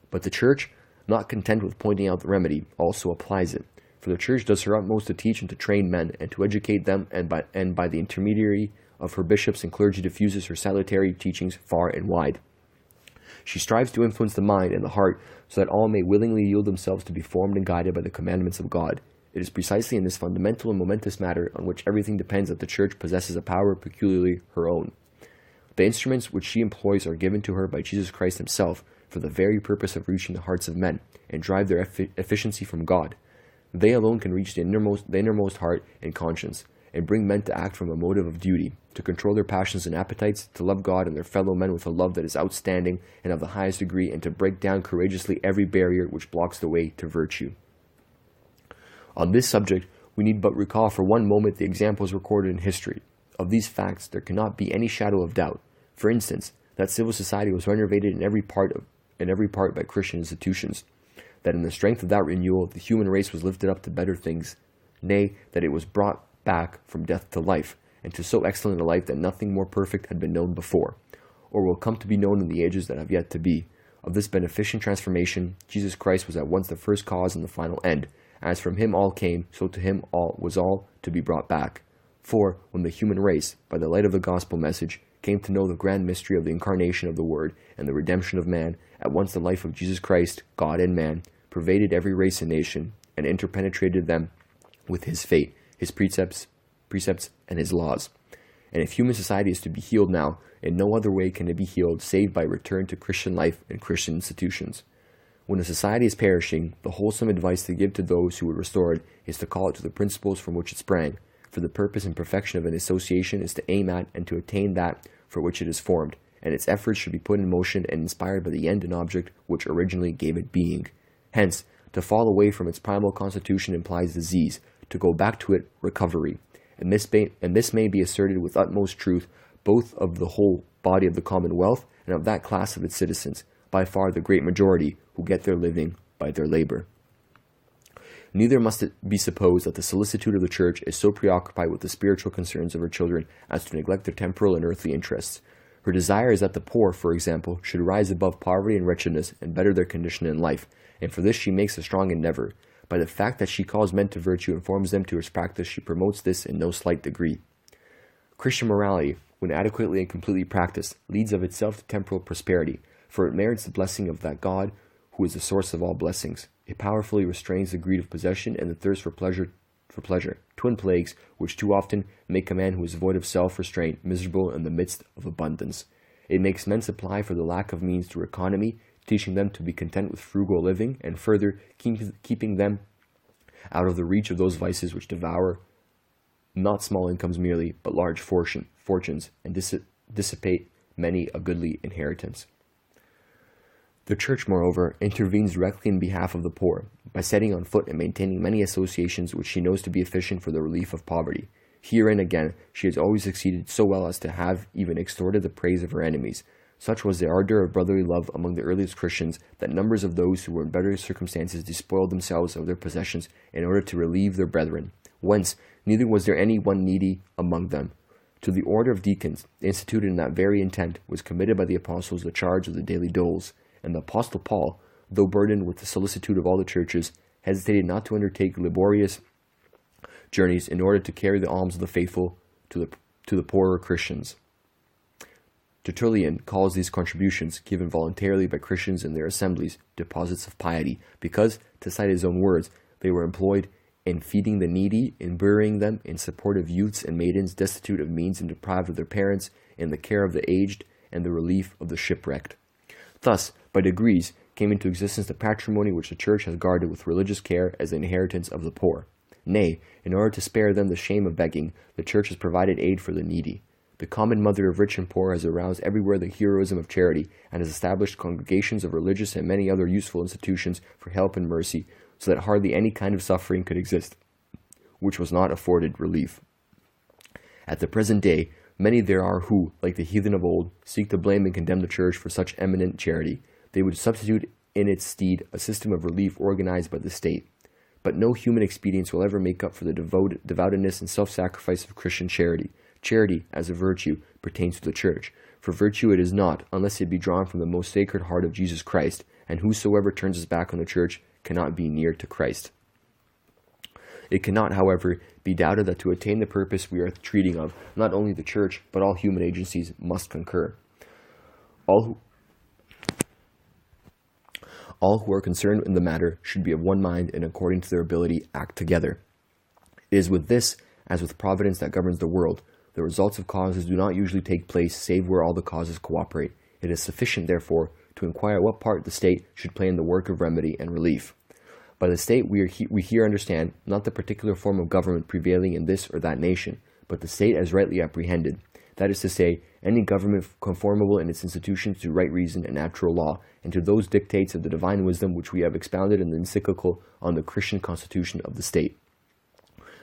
But the Church, not content with pointing out the remedy, also applies it. For the Church does her utmost to teach and to train men, and to educate them, and by the intermediary of her bishops and clergy diffuses her salutary teachings far and wide. She strives to influence the mind and the heart, so that all may willingly yield themselves to be formed and guided by the commandments of God. It is precisely in this fundamental and momentous matter on which everything depends that the Church possesses a power peculiarly her own. The instruments which she employs are given to her by Jesus Christ himself, for the very purpose of reaching the hearts of men, and drive their efficiency from God. They alone can reach the innermost heart and conscience, and bring men to act from a motive of duty, to control their passions and appetites, to love God and their fellow men with a love that is outstanding and of the highest degree, and to break down courageously every barrier which blocks the way to virtue. On this subject, we need but recall for one moment the examples recorded in history Of these facts there cannot be any shadow of doubt. For instance, that civil society was renovated in every part by Christian institutions, that in the strength of that renewal the human race was lifted up to better things, nay, that it was brought back from death to life, and to so excellent a life that nothing more perfect had been known before, or will come to be known in the ages that have yet to be. Of this beneficent transformation, Jesus Christ was at once the first cause and the final end. As from him all came, so to him all was all to be brought back. For, when the human race, by the light of the gospel message, came to know the grand mystery of the incarnation of the Word and the redemption of man, at once the life of Jesus Christ, God and man, pervaded every race and nation, and interpenetrated them with his fate, his precepts, and his laws. And if human society is to be healed now, in no other way can it be healed save by return to Christian life and Christian institutions. When a society is perishing, the wholesome advice to give to those who would restore it is to call it to the principles from which it sprang, for the purpose and perfection of an association is to aim at and to attain that for which it is formed, and its efforts should be put in motion and inspired by the end and object which originally gave it being. Hence, to fall away from its primal constitution implies disease, to go back to it, recovery. And this may be asserted with utmost truth both of the whole body of the Commonwealth and of that class of its citizens, by far the great majority, who get their living by their labor. Neither must it be supposed that the solicitude of the Church is so preoccupied with the spiritual concerns of her children as to neglect their temporal and earthly interests. Her desire is that the poor, for example, should rise above poverty and wretchedness and better their condition in life, and for this she makes a strong endeavor. By the fact that she calls men to virtue and forms them to its practice, she promotes this in no slight degree. Christian morality, when adequately and completely practiced, leads of itself to temporal prosperity, for it merits the blessing of that God who is the source of all blessings. It powerfully restrains the greed of possession and the thirst for pleasure, twin plagues which too often make a man who is void of self-restraint miserable in the midst of abundance. It makes men supply for the lack of means through economy, teaching them to be content with frugal living, and further keeping them out of the reach of those vices which devour not small incomes merely, but large fortunes, and dissipate many a goodly inheritance. The Church, moreover, intervenes directly in behalf of the poor, by setting on foot and maintaining many associations which she knows to be efficient for the relief of poverty. Herein, again, she has always succeeded so well as to have even extorted the praise of her enemies. Such was the ardor of brotherly love among the earliest Christians, that numbers of those who were in better circumstances despoiled themselves of their possessions in order to relieve their brethren, whence neither was there any one needy among them. To the order of deacons, instituted in that very intent, was committed by the apostles the charge of the daily doles, and the apostle Paul, though burdened with the solicitude of all the churches, hesitated not to undertake laborious journeys in order to carry the alms of the faithful to the poorer Christians. Tertullian calls these contributions, given voluntarily by Christians in their assemblies, deposits of piety, because, to cite his own words, they were employed in feeding the needy, in burying them, in support of youths and maidens destitute of means and deprived of their parents, in the care of the aged, and the relief of the shipwrecked. Thus, by degrees, came into existence the patrimony which the Church has guarded with religious care as the inheritance of the poor. Nay, in order to spare them the shame of begging, the Church has provided aid for the needy. The common mother of rich and poor has aroused everywhere the heroism of charity, and has established congregations of religious and many other useful institutions for help and mercy, so that hardly any kind of suffering could exist which was not afforded relief. At the present day, many there are who, like the heathen of old, seek to blame and condemn the Church for such eminent charity. They would substitute in its stead a system of relief organized by the state. But no human expedients will ever make up for the devoutness and self-sacrifice of Christian charity. Charity, as a virtue, pertains to the Church. For virtue it is not, unless it be drawn from the most sacred heart of Jesus Christ, and whosoever turns his back on the Church cannot be near to Christ. It cannot, however, be doubted that to attain the purpose we are treating of, not only the Church, but all human agencies must concur. All who are concerned in the matter should be of one mind and according to their ability act together. It is with this, as with providence that governs the world. The results of causes do not usually take place save where all the causes cooperate. It is sufficient, therefore, to inquire what part the state should play in the work of remedy and relief. By the state we here understand not the particular form of government prevailing in this or that nation, but the state as rightly apprehended. That is to say, any government conformable in its institutions to right reason and natural law, and to those dictates of the divine wisdom which we have expounded in the Encyclical on the Christian constitution of the state.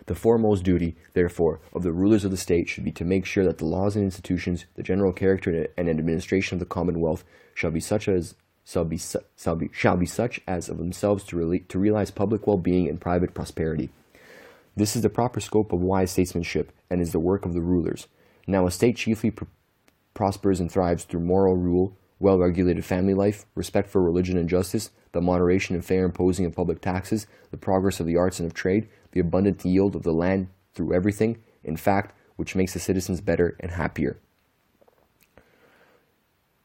The foremost duty, therefore, of the rulers of the state should be to make sure that the laws and institutions, the general character and administration of the Commonwealth shall be such as of themselves to realize public well-being and private prosperity. This is the proper scope of wise statesmanship, and is the work of the rulers. Now a state chiefly prospers and thrives through moral rule, well-regulated family life, respect for religion and justice, the moderation and fair imposing of public taxes, the progress of the arts and of trade, the abundant yield of the land through everything, in fact, which makes the citizens better and happier.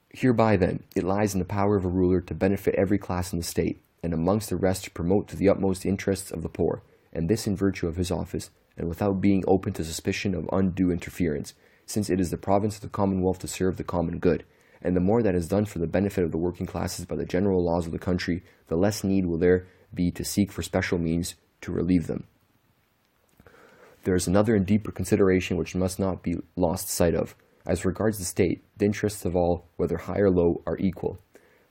Hereby, then, it lies in the power of a ruler to benefit every class in the state, and amongst the rest to promote to the utmost the interests of the poor, and this in virtue of his office, and without being open to suspicion of undue interference, since it is the province of the Commonwealth to serve the common good, and the more that is done for the benefit of the working classes by the general laws of the country, the less need will there be to seek for special means to relieve them. There is another and deeper consideration which must not be lost sight of. As regards the state, the interests of all, whether high or low, are equal.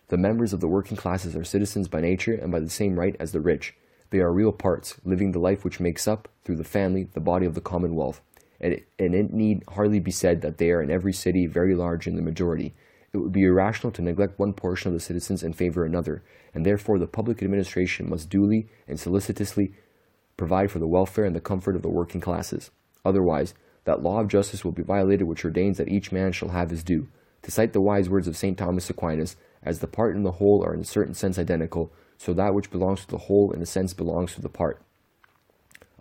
The members of the working classes are citizens by nature and by the same right as the rich. They are real parts, living the life which makes up, through the family, the body of the Commonwealth. And it need hardly be said that they are in every city very large in the majority. It would be irrational to neglect one portion of the citizens and favor another, and therefore the public administration must duly and solicitously provide for the welfare and the comfort of the working classes. Otherwise, that law of justice will be violated which ordains that each man shall have his due. To cite the wise words of St. Thomas Aquinas, as the part and the whole are in a certain sense identical, so that which belongs to the whole in a sense belongs to the part.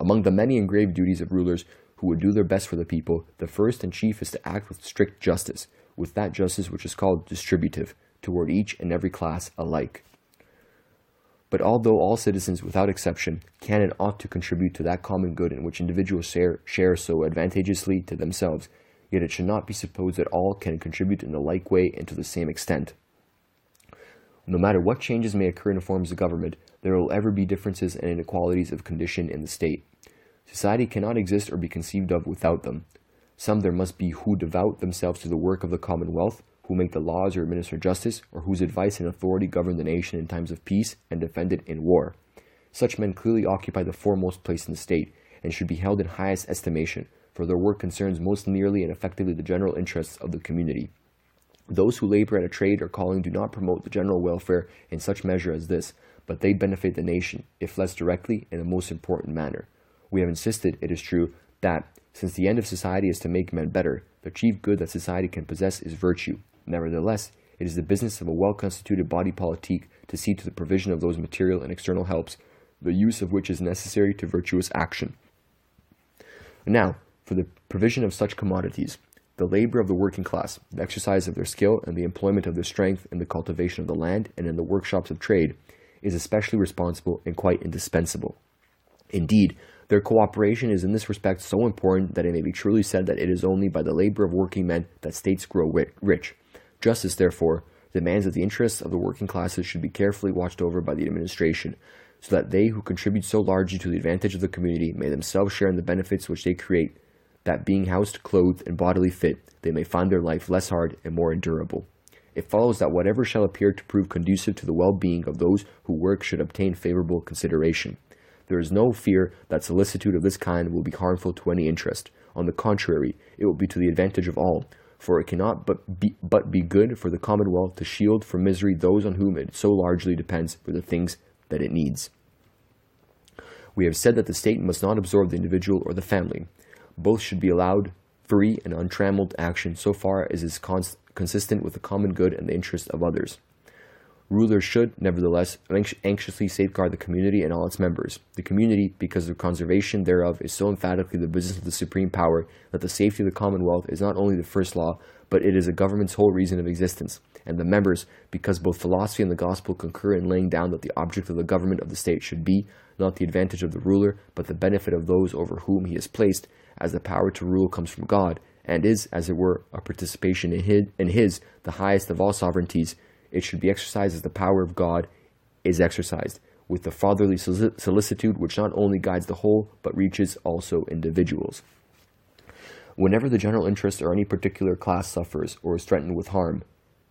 Among the many and grave duties of rulers who would do their best for the people, the first and chief is to act with strict justice, with that justice which is called distributive, toward each and every class alike. But although all citizens, without exception, can and ought to contribute to that common good in which individuals share so advantageously to themselves, yet it should not be supposed that all can contribute in a like way and to the same extent. No matter what changes may occur in the forms of government, there will ever be differences and inequalities of condition in the state. Society cannot exist or be conceived of without them. Some there must be who devote themselves to the work of the Commonwealth, who make the laws or administer justice, or whose advice and authority govern the nation in times of peace and defend it in war. Such men clearly occupy the foremost place in the state, and should be held in highest estimation, for their work concerns most nearly and effectively the general interests of the community. Those who labor at a trade or calling do not promote the general welfare in such measure as this, but they benefit the nation, if less directly, in a most important manner. We have insisted, it is true, that, since the end of society is to make men better, the chief good that society can possess is virtue. Nevertheless, it is the business of a well-constituted body politique to see to the provision of those material and external helps, the use of which is necessary to virtuous action. Now, for the provision of such commodities, the labor of the working class, the exercise of their skill, and the employment of their strength in the cultivation of the land and in the workshops of trade, is especially responsible and quite indispensable. Indeed, their cooperation is in this respect so important that it may be truly said that it is only by the labor of working men that states grow rich. Justice, therefore, demands that the interests of the working classes should be carefully watched over by the administration, so that they who contribute so largely to the advantage of the community may themselves share in the benefits which they create, that being housed, clothed, and bodily fit, they may find their life less hard and more endurable. It follows that whatever shall appear to prove conducive to the well-being of those who work should obtain favorable consideration. There is no fear that solicitude of this kind will be harmful to any interest. On the contrary, it will be to the advantage of all, for it cannot but be good for the Commonwealth to shield from misery those on whom it so largely depends for the things that it needs. We have said that the state must not absorb the individual or the family. Both should be allowed free and untrammeled action so far as is consistent with the common good and the interest of others. Rulers should, nevertheless, anxiously safeguard the community and all its members. The community, because the conservation thereof is so emphatically the business of the supreme power, that the safety of the Commonwealth is not only the first law, but it is a government's whole reason of existence. And the members, because both philosophy and the gospel concur in laying down that the object of the government of the state should be, not the advantage of the ruler, but the benefit of those over whom he is placed, as the power to rule comes from God, and is, as it were, a participation in his, the highest of all sovereignties, it should be exercised as the power of God is exercised, with the fatherly solicitude which not only guides the whole, but reaches also individuals. Whenever the general interest or any particular class suffers or is threatened with harm,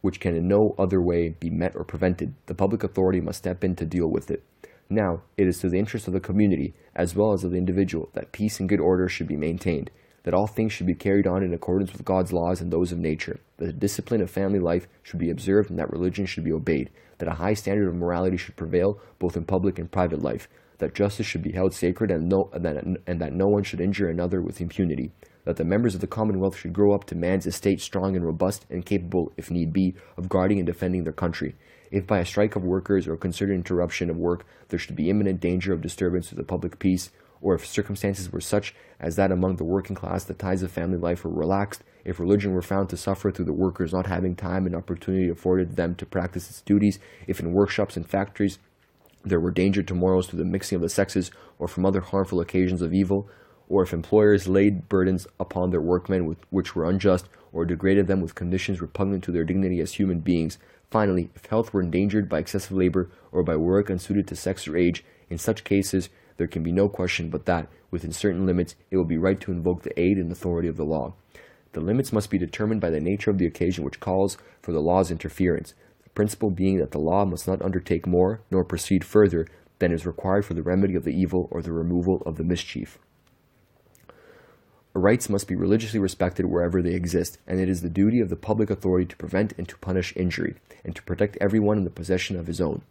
which can in no other way be met or prevented, the public authority must step in to deal with it. Now, it is to the interest of the community, as well as of the individual, that peace and good order should be maintained, that all things should be carried on in accordance with God's laws and those of nature, that the discipline of family life should be observed and that religion should be obeyed, that a high standard of morality should prevail both in public and private life, that justice should be held sacred and that no one should injure another with impunity, that the members of the Commonwealth should grow up to man's estate strong and robust and capable, if need be, of guarding and defending their country. If by a strike of workers or concerted interruption of work there should be imminent danger of disturbance to the public peace, or if circumstances were such as that among the working class the ties of family life were relaxed, if religion were found to suffer through the workers not having time and opportunity afforded them to practice its duties, if in workshops and factories there were danger to morals through the mixing of the sexes or from other harmful occasions of evil, or if employers laid burdens upon their workmen which were unjust, or degraded them with conditions repugnant to their dignity as human beings. Finally, if health were endangered by excessive labor or by work unsuited to sex or age, in such cases there can be no question but that, within certain limits, it will be right to invoke the aid and authority of the law. The limits must be determined by the nature of the occasion which calls for the law's interference, the principle being that the law must not undertake more nor proceed further than is required for the remedy of the evil or the removal of the mischief. Rights must be religiously respected wherever they exist, and it is the duty of the public authority to prevent and to punish injury, and to protect everyone in the possession of his own.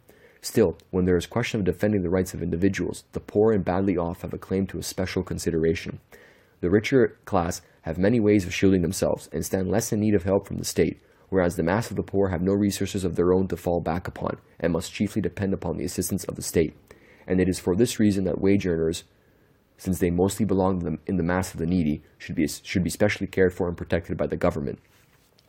Still, when there is question of defending the rights of individuals, the poor and badly off have a claim to a special consideration. The richer class have many ways of shielding themselves, and stand less in need of help from the state, whereas the mass of the poor have no resources of their own to fall back upon, and must chiefly depend upon the assistance of the state. And it is for this reason that wage earners, since they mostly belong in the mass of the needy, should be specially cared for and protected by the government.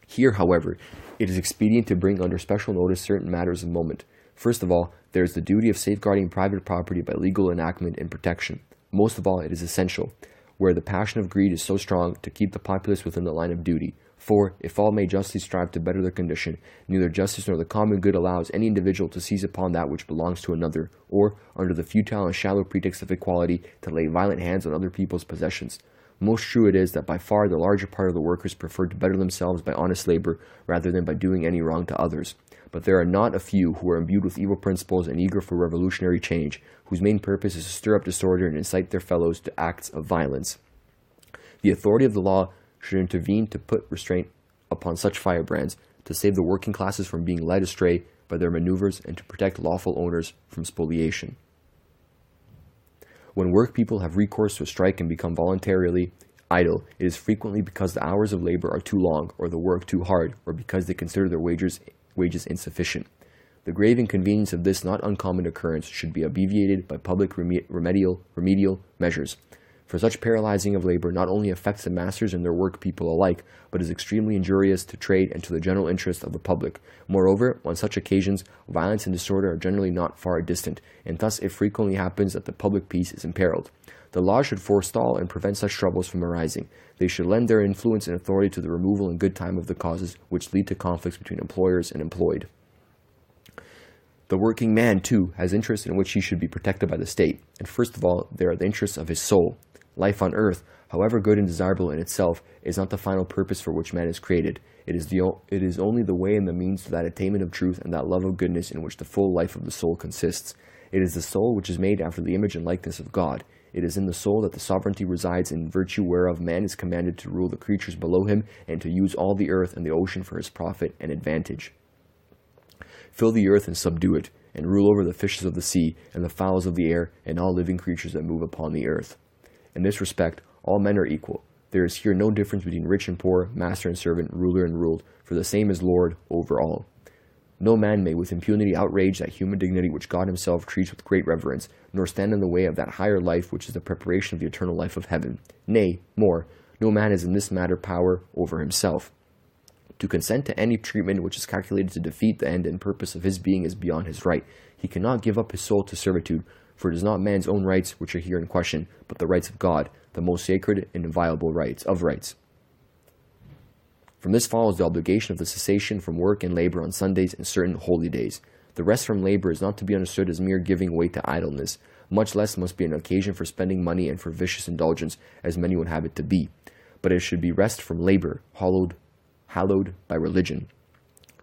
Here, however, it is expedient to bring under special notice certain matters of moment. First of all, there is the duty of safeguarding private property by legal enactment and protection. Most of all, it is essential, where the passion of greed is so strong, to keep the populace within the line of duty. For, if all may justly strive to better their condition, neither justice nor the common good allows any individual to seize upon that which belongs to another, or, under the futile and shallow pretext of equality, to lay violent hands on other people's possessions. Most true it is that by far the larger part of the workers prefer to better themselves by honest labor rather than by doing any wrong to others. But there are not a few who are imbued with evil principles and eager for revolutionary change, whose main purpose is to stir up disorder and incite their fellows to acts of violence. The authority of the law should intervene to put restraint upon such firebrands, to save the working classes from being led astray by their maneuvers, and to protect lawful owners from spoliation. When work people have recourse to a strike and become voluntarily idle, it is frequently because the hours of labor are too long, or the work too hard, or because they consider their wages insufficient. The grave inconvenience of this not uncommon occurrence should be obviated by public remedial measures. For such paralyzing of labor not only affects the masters and their work people alike, but is extremely injurious to trade and to the general interest of the public. Moreover, on such occasions, violence and disorder are generally not far distant, and thus it frequently happens that the public peace is imperiled. The law should forestall and prevent such troubles from arising. They should lend their influence and authority to the removal in good time of the causes which lead to conflicts between employers and employed. The working man, too, has interests in which he should be protected by the state, and first of all, there are the interests of his soul. Life on earth, however good and desirable in itself, is not the final purpose for which man is created. It is only the way and the means to that attainment of truth and that love of goodness in which the full life of the soul consists. It is the soul which is made after the image and likeness of God. It is in the soul that the sovereignty resides, in virtue whereof man is commanded to rule the creatures below him and to use all the earth and the ocean for his profit and advantage. Fill the earth and subdue it, and rule over the fishes of the sea and the fowls of the air and all living creatures that move upon the earth. In this respect, all men are equal. There is here no difference between rich and poor, master and servant, ruler and ruled, for the same is Lord over all. No man may with impunity outrage that human dignity which God himself treats with great reverence, nor stand in the way of that higher life which is the preparation of the eternal life of heaven. Nay, more, no man has in this matter power over himself. To consent to any treatment which is calculated to defeat the end and purpose of his being is beyond his right. He cannot give up his soul to servitude, for it is not man's own rights which are here in question, but the rights of God, the most sacred and inviolable rights. From this follows the obligation of the cessation from work and labor on Sundays and certain holy days. The rest from labor is not to be understood as mere giving way to idleness, much less must be an occasion for spending money and for vicious indulgence, as many would have it to be. But it should be rest from labor, hallowed by religion.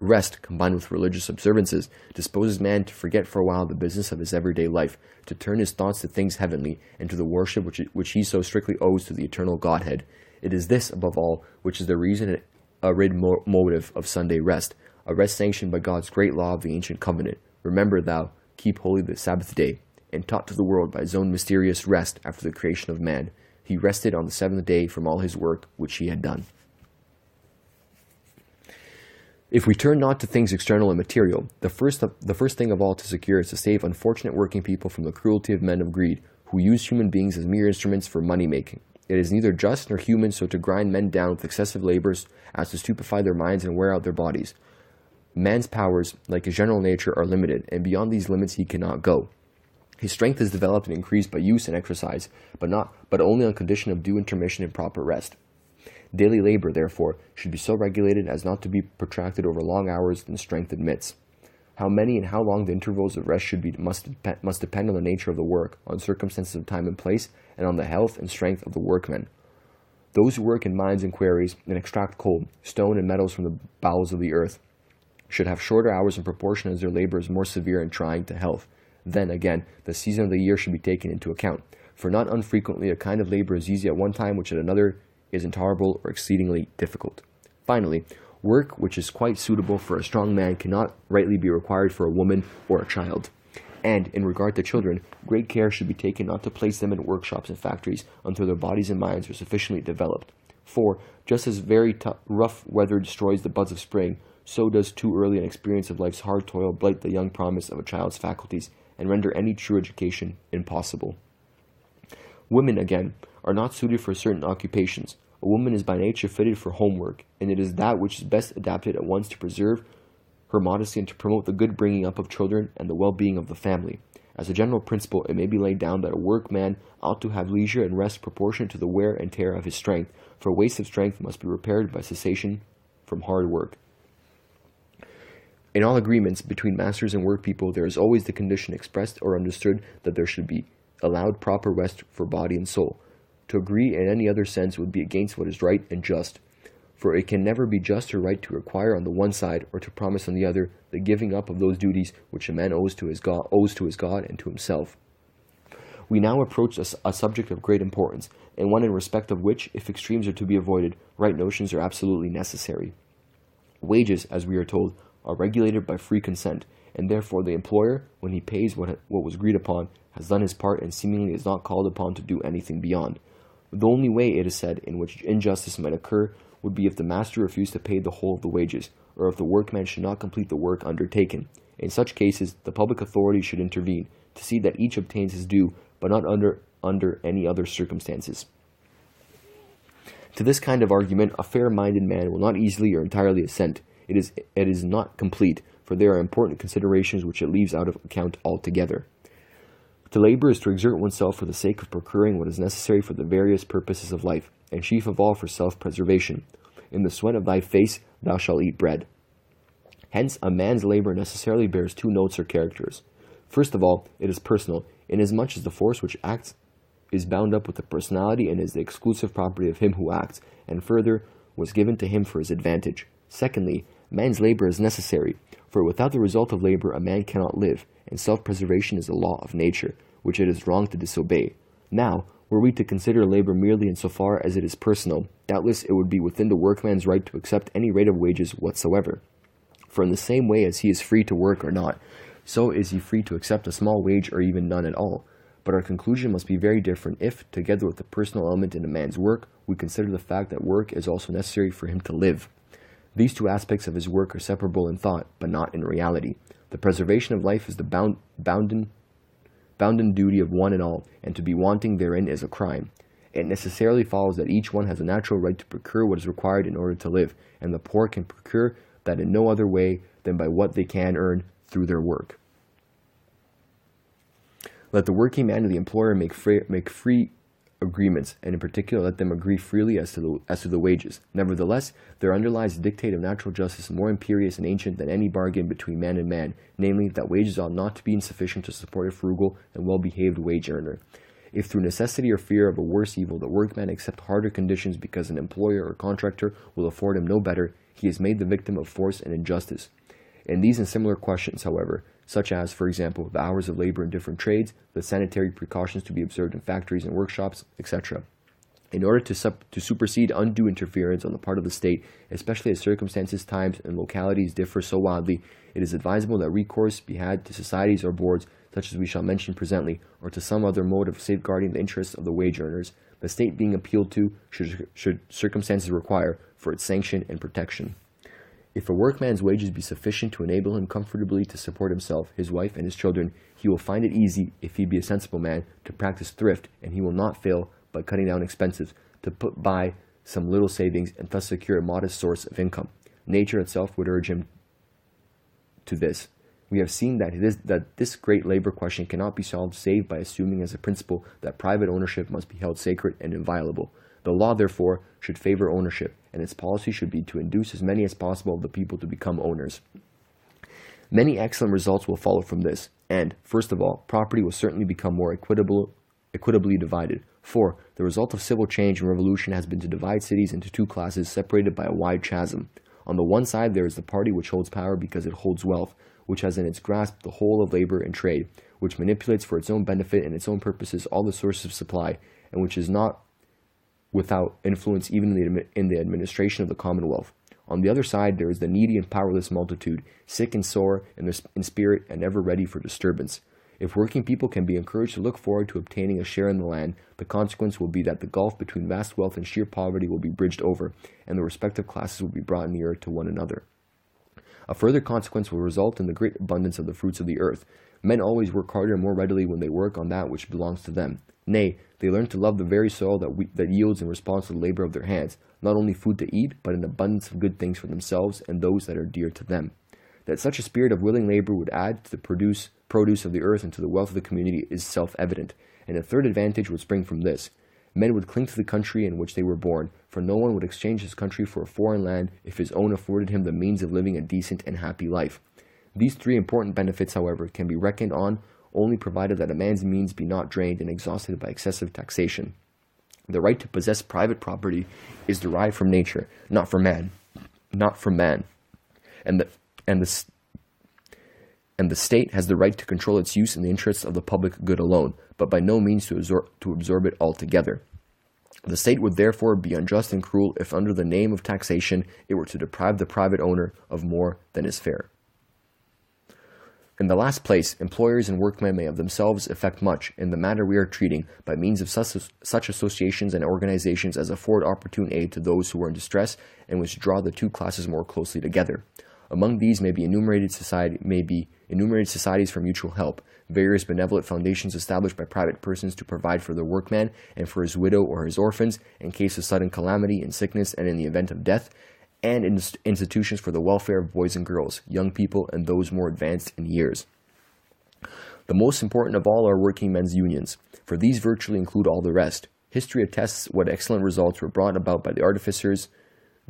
Rest, combined with religious observances, disposes man to forget for a while the business of his everyday life, to turn his thoughts to things heavenly, and to the worship which he so strictly owes to the eternal Godhead. It is this, above all, which is the reason and motive of Sunday rest, a rest sanctioned by God's great law of the ancient covenant. Remember thou, keep holy the Sabbath day, and taught to the world by his own mysterious rest after the creation of man. He rested on the seventh day from all his work which he had done. If we turn not to things external and material, the first thing of all to secure is to save unfortunate working people from the cruelty of men of greed, who use human beings as mere instruments for money-making. It is neither just nor human so to grind men down with excessive labors as to stupefy their minds and wear out their bodies. Man's powers, like his general nature, are limited, and beyond these limits he cannot go. His strength is developed and increased by use and exercise, but only on condition of due intermission and proper rest. Daily labor, therefore, should be so regulated as not to be protracted over long hours than strength admits. How many and how long the intervals of rest should be must depend on the nature of the work, on circumstances of time and place, and on the health and strength of the workmen. Those who work in mines and quarries, and extract coal, stone, and metals from the bowels of the earth, should have shorter hours in proportion as their labor is more severe and trying to health. Then, again, the season of the year should be taken into account, for not unfrequently a kind of labor is easy at one time which at another is intolerable or exceedingly difficult. Finally, work which is quite suitable for a strong man cannot rightly be required for a woman or a child. And, in regard to children, great care should be taken not to place them in workshops and factories until their bodies and minds are sufficiently developed. For, just as very rough weather destroys the buds of spring, so does too early an experience of life's hard toil blight the young promise of a child's faculties, and render any true education impossible. Women, again, are not suited for certain occupations. A woman is by nature fitted for homework, and it is that which is best adapted at once to preserve her modesty and to promote the good bringing up of children and the well-being of the family. As a general principle, it may be laid down that a workman ought to have leisure and rest proportionate to the wear and tear of his strength, for waste of strength must be repaired by cessation from hard work. In all agreements between masters and workpeople, there is always the condition expressed or understood that there should be allowed proper rest for body and soul. To agree in any other sense would be against what is right and just, for it can never be just or right to require on the one side or to promise on the other the giving up of those duties which a man owes to his God and to himself. We now approach a subject of great importance, and one in respect of which, if extremes are to be avoided, right notions are absolutely necessary. Wages, as we are told, are regulated by free consent, and therefore the employer, when he pays what was agreed upon, has done his part and seemingly is not called upon to do anything beyond. The only way, it is said, in which injustice might occur would be if the master refused to pay the whole of the wages, or if the workman should not complete the work undertaken. In such cases, the public authority should intervene, to see that each obtains his due, but not under any other circumstances. To this kind of argument, a fair-minded man will not easily or entirely assent. It is not complete, for there are important considerations which it leaves out of account altogether. To labor is to exert oneself for the sake of procuring what is necessary for the various purposes of life, and chief of all for self-preservation. In the sweat of thy face thou shalt eat bread. Hence, a man's labor necessarily bears two notes or characters. First of all, it is personal, inasmuch as the force which acts is bound up with the personality and is the exclusive property of him who acts, and further, was given to him for his advantage. Secondly, man's labor is necessary, for without the result of labor a man cannot live, and self-preservation is a law of nature, which it is wrong to disobey. Now, were we to consider labor merely in so far as it is personal, doubtless it would be within the workman's right to accept any rate of wages whatsoever. For in the same way as he is free to work or not, so is he free to accept a small wage or even none at all. But our conclusion must be very different if, together with the personal element in a man's work, we consider the fact that work is also necessary for him to live. These two aspects of his work are separable in thought, but not in reality. The preservation of life is the bounden duty of one and all, and to be wanting therein is a crime. It necessarily follows that each one has a natural right to procure what is required in order to live, and the poor can procure that in no other way than by what they can earn through their work. Let the working man and the employer make free agreements, and in particular let them agree freely as to the wages. Nevertheless, there underlies a dictate of natural justice more imperious and ancient than any bargain between man and man, namely, that wages ought not to be insufficient to support a frugal and well-behaved wage earner. If through necessity or fear of a worse evil the workman accept harder conditions because an employer or contractor will afford him no better, he is made the victim of force and injustice. In these and similar questions, however, such as, for example, the hours of labor in different trades, the sanitary precautions to be observed in factories and workshops, etc., in order to supersede undue interference on the part of the state, especially as circumstances, times, and localities differ so wildly, it is advisable that recourse be had to societies or boards, such as we shall mention presently, or to some other mode of safeguarding the interests of the wage earners, the state being appealed to should circumstances require for its sanction and protection. If a workman's wages be sufficient to enable him comfortably to support himself, his wife, and his children, he will find it easy, if he be a sensible man, to practice thrift, and he will not fail, by cutting down expenses, to put by some little savings and thus secure a modest source of income. Nature itself would urge him to this. We have seen that this great labor question cannot be solved save by assuming as a principle that private ownership must be held sacred and inviolable. The law, therefore, should favor ownership, and its policy should be to induce as many as possible of the people to become owners. Many excellent results will follow from this, and, first of all, property will certainly become more equitably divided. For the result of civil change and revolution has been to divide cities into two classes separated by a wide chasm. On the one side there is the party which holds power because it holds wealth, which has in its grasp the whole of labor and trade, which manipulates for its own benefit and its own purposes all the sources of supply, and which is not without influence even in the administration of the commonwealth. On the other side there is the needy and powerless multitude, sick and sore in spirit and ever ready for disturbance. If working people can be encouraged to look forward to obtaining a share in the land, the consequence will be that the gulf between vast wealth and sheer poverty will be bridged over, and the respective classes will be brought nearer to one another. A further consequence will result in the great abundance of the fruits of the earth. Men always work harder and more readily when they work on that which belongs to them. Nay, they learn to love the very soil that yields in response to the labor of their hands, not only food to eat, but an abundance of good things for themselves and those that are dear to them. That such a spirit of willing labor would add to the produce of the earth and to the wealth of the community is self-evident, and a third advantage would spring from this. Men would cling to the country in which they were born, for no one would exchange his country for a foreign land if his own afforded him the means of living a decent and happy life. These three important benefits, however, can be reckoned on only provided that a man's means be not drained and exhausted by excessive taxation. The right to possess private property is derived from nature, not from man, and the state has the right to control its use in the interests of the public good alone, but by no means to absorb it altogether. The state would therefore be unjust and cruel if under the name of taxation it were to deprive the private owner of more than is fair. In the last place, employers and workmen may of themselves effect much in the matter we are treating by means of such associations and organizations as afford opportune aid to those who are in distress and which draw the two classes more closely together. Among these may be enumerated societies for mutual help, various benevolent foundations established by private persons to provide for the workman and for his widow or his orphans in case of sudden calamity, in sickness, and in the event of death, and institutions for the welfare of boys and girls, young people, and those more advanced in years. The most important of all are working men's unions, for these virtually include all the rest. History attests what excellent results were brought about by the artificers'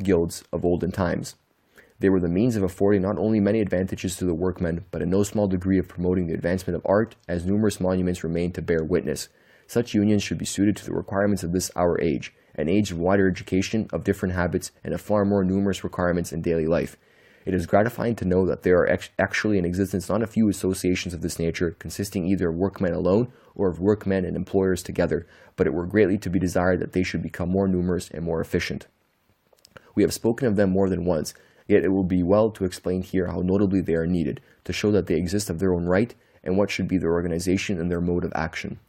guilds of olden times. They were the means of affording not only many advantages to the workmen, but in no small degree of promoting the advancement of art, as numerous monuments remain to bear witness. Such unions should be suited to the requirements of this our age, an age of wider education, of different habits, and of far more numerous requirements in daily life. It is gratifying to know that there are actually in existence not a few associations of this nature, consisting either of workmen alone or of workmen and employers together, but it were greatly to be desired that they should become more numerous and more efficient. We have spoken of them more than once, yet it will be well to explain here how notably they are needed, to show that they exist of their own right, and what should be their organization and their mode of action.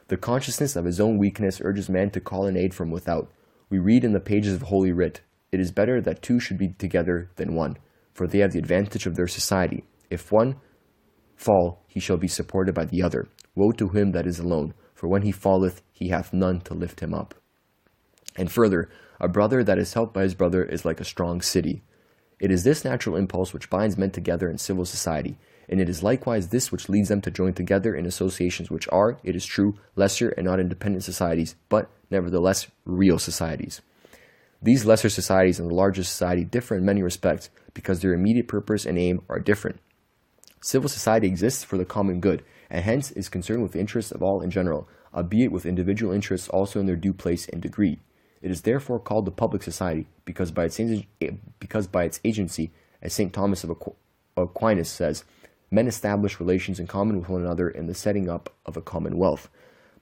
The consciousness of his own weakness urges man to call in aid from without. We read in the pages of Holy Writ, "It is better that two should be together than one, for they have the advantage of their society. If one fall, he shall be supported by the other. Woe to him that is alone, for when he falleth, he hath none to lift him up." And further, "A brother that is helped by his brother is like a strong city." It is this natural impulse which binds men together in civil society, and it is likewise this which leads them to join together in associations which are, it is true, lesser and not independent societies, but, nevertheless, real societies. These lesser societies and the larger society differ in many respects because their immediate purpose and aim are different. Civil society exists for the common good, and hence is concerned with the interests of all in general, albeit with individual interests also in their due place and degree. It is therefore called the public society, because by its agency, as St. Thomas of Aquinas says, men establish relations in common with one another in the setting up of a commonwealth.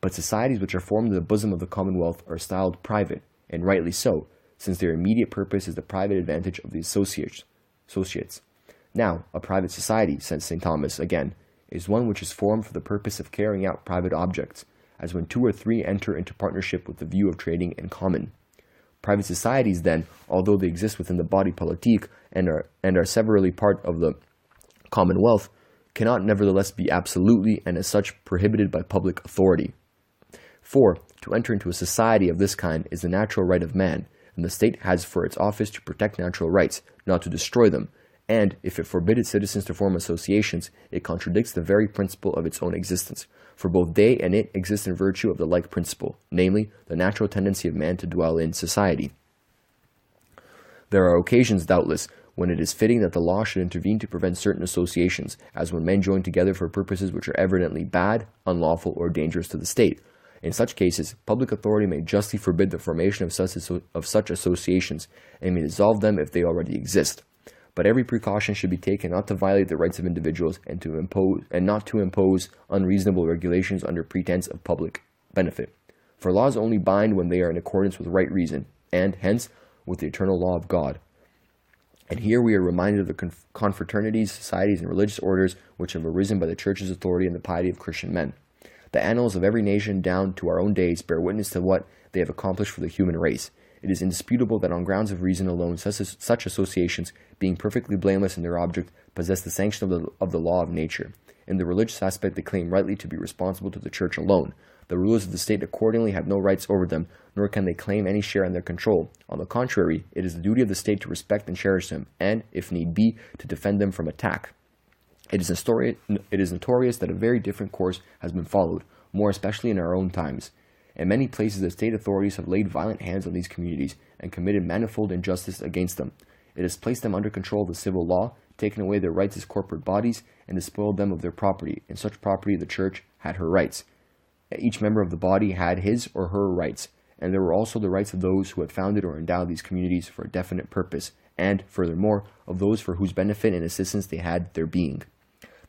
But societies which are formed in the bosom of the commonwealth are styled private, and rightly so, since their immediate purpose is the private advantage of the associates. Now, a private society, says St. Thomas again, is one which is formed for the purpose of carrying out private objects, as when 2 or 3 enter into partnership with the view of trading in common. Private societies, then, although they exist within the body politique and are severally part of the commonwealth, cannot nevertheless be absolutely and as such prohibited by public authority. For, to enter into a society of this kind is the natural right of man, and the state has for its office to protect natural rights, not to destroy them, and if it forbid its citizens to form associations, it contradicts the very principle of its own existence, for both they and it exist in virtue of the like principle, namely, the natural tendency of man to dwell in society. There are occasions, doubtless, when it is fitting that the law should intervene to prevent certain associations, as when men join together for purposes which are evidently bad, unlawful, or dangerous to the state. In such cases, public authority may justly forbid the formation of such associations, and may dissolve them if they already exist. But every precaution should be taken not to violate the rights of individuals and not to impose unreasonable regulations under pretense of public benefit. For laws only bind when they are in accordance with right reason, and, hence, with the eternal law of God. And here we are reminded of the confraternities, societies, and religious orders which have arisen by the Church's authority and the piety of Christian men. The annals of every nation down to our own days bear witness to what they have accomplished for the human race. It is indisputable that on grounds of reason alone, such associations, being perfectly blameless in their object, possess the sanction of the law of nature. In the religious aspect, they claim rightly to be responsible to the Church alone. The rulers of the state accordingly have no rights over them, nor can they claim any share in their control. On the contrary, it is the duty of the state to respect and cherish them, and, if need be, to defend them from attack. It is notorious that a very different course has been followed, more especially in our own times. In many places, the state authorities have laid violent hands on these communities and committed manifold injustice against them. It has placed them under control of the civil law, taken away their rights as corporate bodies, and despoiled them of their property. In such property, the Church had her rights. Each member of the body had his or her rights, and there were also the rights of those who had founded or endowed these communities for a definite purpose, and, furthermore, of those for whose benefit and assistance they had their being.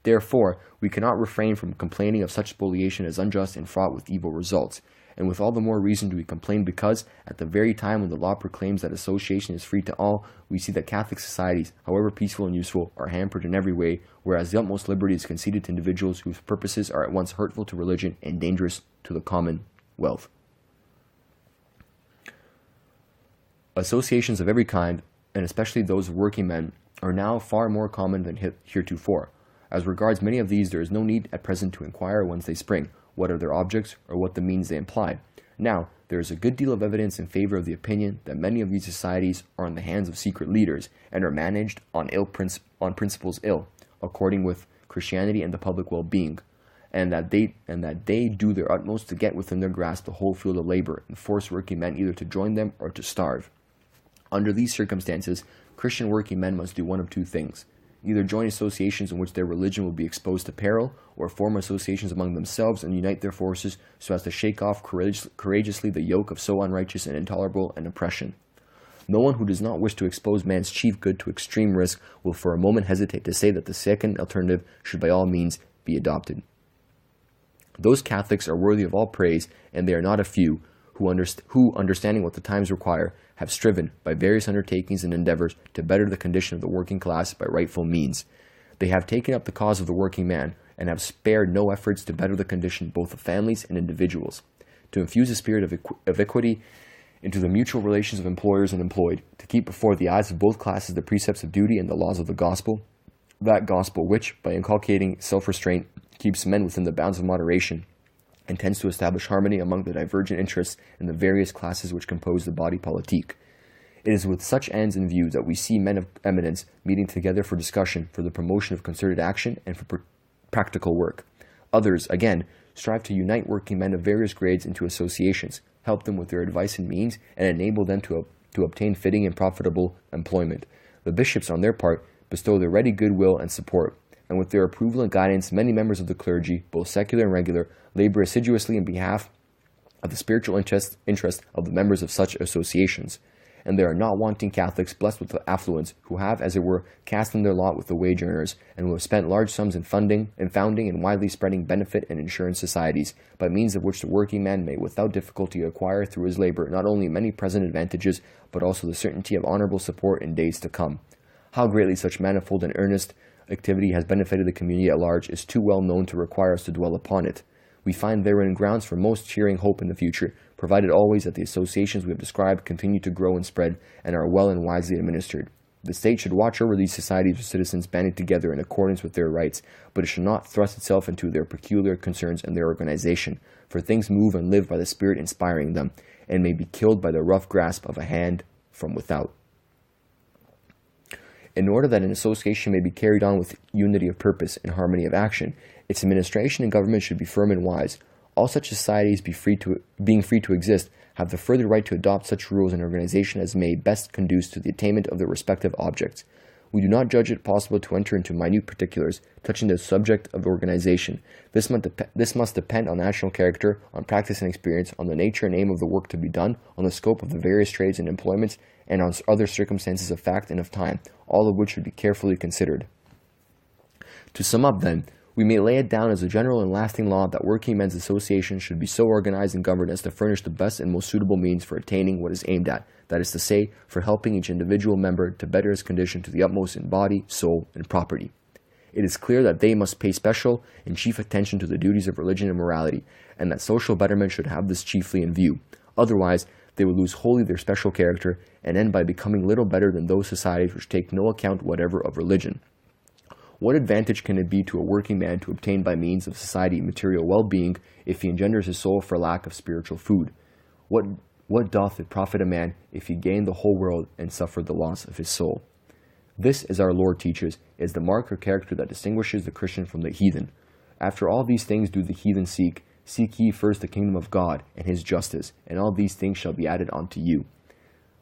Therefore, we cannot refrain from complaining of such spoliation as unjust and fraught with evil results, and with all the more reason do we complain because, at the very time when the law proclaims that association is free to all, we see that Catholic societies, however peaceful and useful, are hampered in every way, whereas the utmost liberty is conceded to individuals whose purposes are at once hurtful to religion and dangerous to the commonwealth. Associations of every kind, and especially those of working men, are now far more common than heretofore. As regards many of these, there is no need at present to inquire whence they spring, what are their objects, or what the means they imply. Now, there is a good deal of evidence in favor of the opinion that many of these societies are in the hands of secret leaders, and are managed on principles ill, according with Christianity and the public well-being, and that they do their utmost to get within their grasp the whole field of labor, and force working men either to join them or to starve. Under these circumstances, Christian working men must do one of two things: either join associations in which their religion will be exposed to peril, or form associations among themselves and unite their forces so as to shake off courageously the yoke of so unrighteous and intolerable an oppression. No one who does not wish to expose man's chief good to extreme risk will for a moment hesitate to say that the second alternative should by all means be adopted. Those Catholics are worthy of all praise, and they are not a few, who, understanding what the times require, have striven, by various undertakings and endeavors, to better the condition of the working class by rightful means. They have taken up the cause of the working man, and have spared no efforts to better the condition both of families and individuals, to infuse a spirit of equity into the mutual relations of employers and employed, to keep before the eyes of both classes the precepts of duty and the laws of the gospel, that gospel which, by inculcating self-restraint, keeps men within the bounds of moderation, and tends to establish harmony among the divergent interests in the various classes which compose the body politique. It is with such ends in view that we see men of eminence meeting together for discussion, for the promotion of concerted action, and for practical work. Others, again, strive to unite working men of various grades into associations, help them with their advice and means, and enable them to obtain fitting and profitable employment. The bishops, on their part, bestow their ready goodwill and support. and with their approval and guidance, many members of the clergy, both secular and regular, labor assiduously in behalf of the spiritual interest of the members of such associations. And there are not wanting Catholics blessed with affluence who have, as it were, cast in their lot with the wage earners, and who have spent large sums in founding and widely spreading benefit and insurance societies, by means of which the working man may without difficulty acquire through his labor not only many present advantages, but also the certainty of honorable support in days to come. How greatly such manifold and earnest activity has benefited the community at large is too well known to require us to dwell upon it. We find therein grounds for most cheering hope in the future, provided always that the associations we have described continue to grow and spread, and are well and wisely administered. The state should watch over these societies with citizens banded together in accordance with their rights, but it should not thrust itself into their peculiar concerns and their organization, for things move and live by the spirit inspiring them, and may be killed by the rough grasp of a hand from without. In order that an association may be carried on with unity of purpose and harmony of action, its administration and government should be firm and wise. All such societies, being free to exist, have the further right to adopt such rules and organization as may best conduce to the attainment of their respective objects. We do not judge it possible to enter into minute particulars touching the subject of organization. This must depend on national character, on practice and experience, on the nature and aim of the work to be done, on the scope of the various trades and employments, and on other circumstances of fact and of time, all of which should be carefully considered. To sum up, then, we may lay it down as a general and lasting law that working men's associations should be so organized and governed as to furnish the best and most suitable means for attaining what is aimed at, that is to say, for helping each individual member to better his condition to the utmost in body, soul, and property. It is clear that they must pay special and chief attention to the duties of religion and morality, and that social betterment should have this chiefly in view. Otherwise, they will lose wholly their special character and end by becoming little better than those societies which take no account whatever of religion. What advantage can it be to a working man to obtain by means of society material well-being if he engenders his soul for lack of spiritual food? What doth it profit a man if he gain the whole world and suffer the loss of his soul? This, as our Lord teaches, is the mark or character that distinguishes the Christian from the heathen. After all these things do the heathen seek. Seek ye first the kingdom of God and his justice, and all these things shall be added unto you.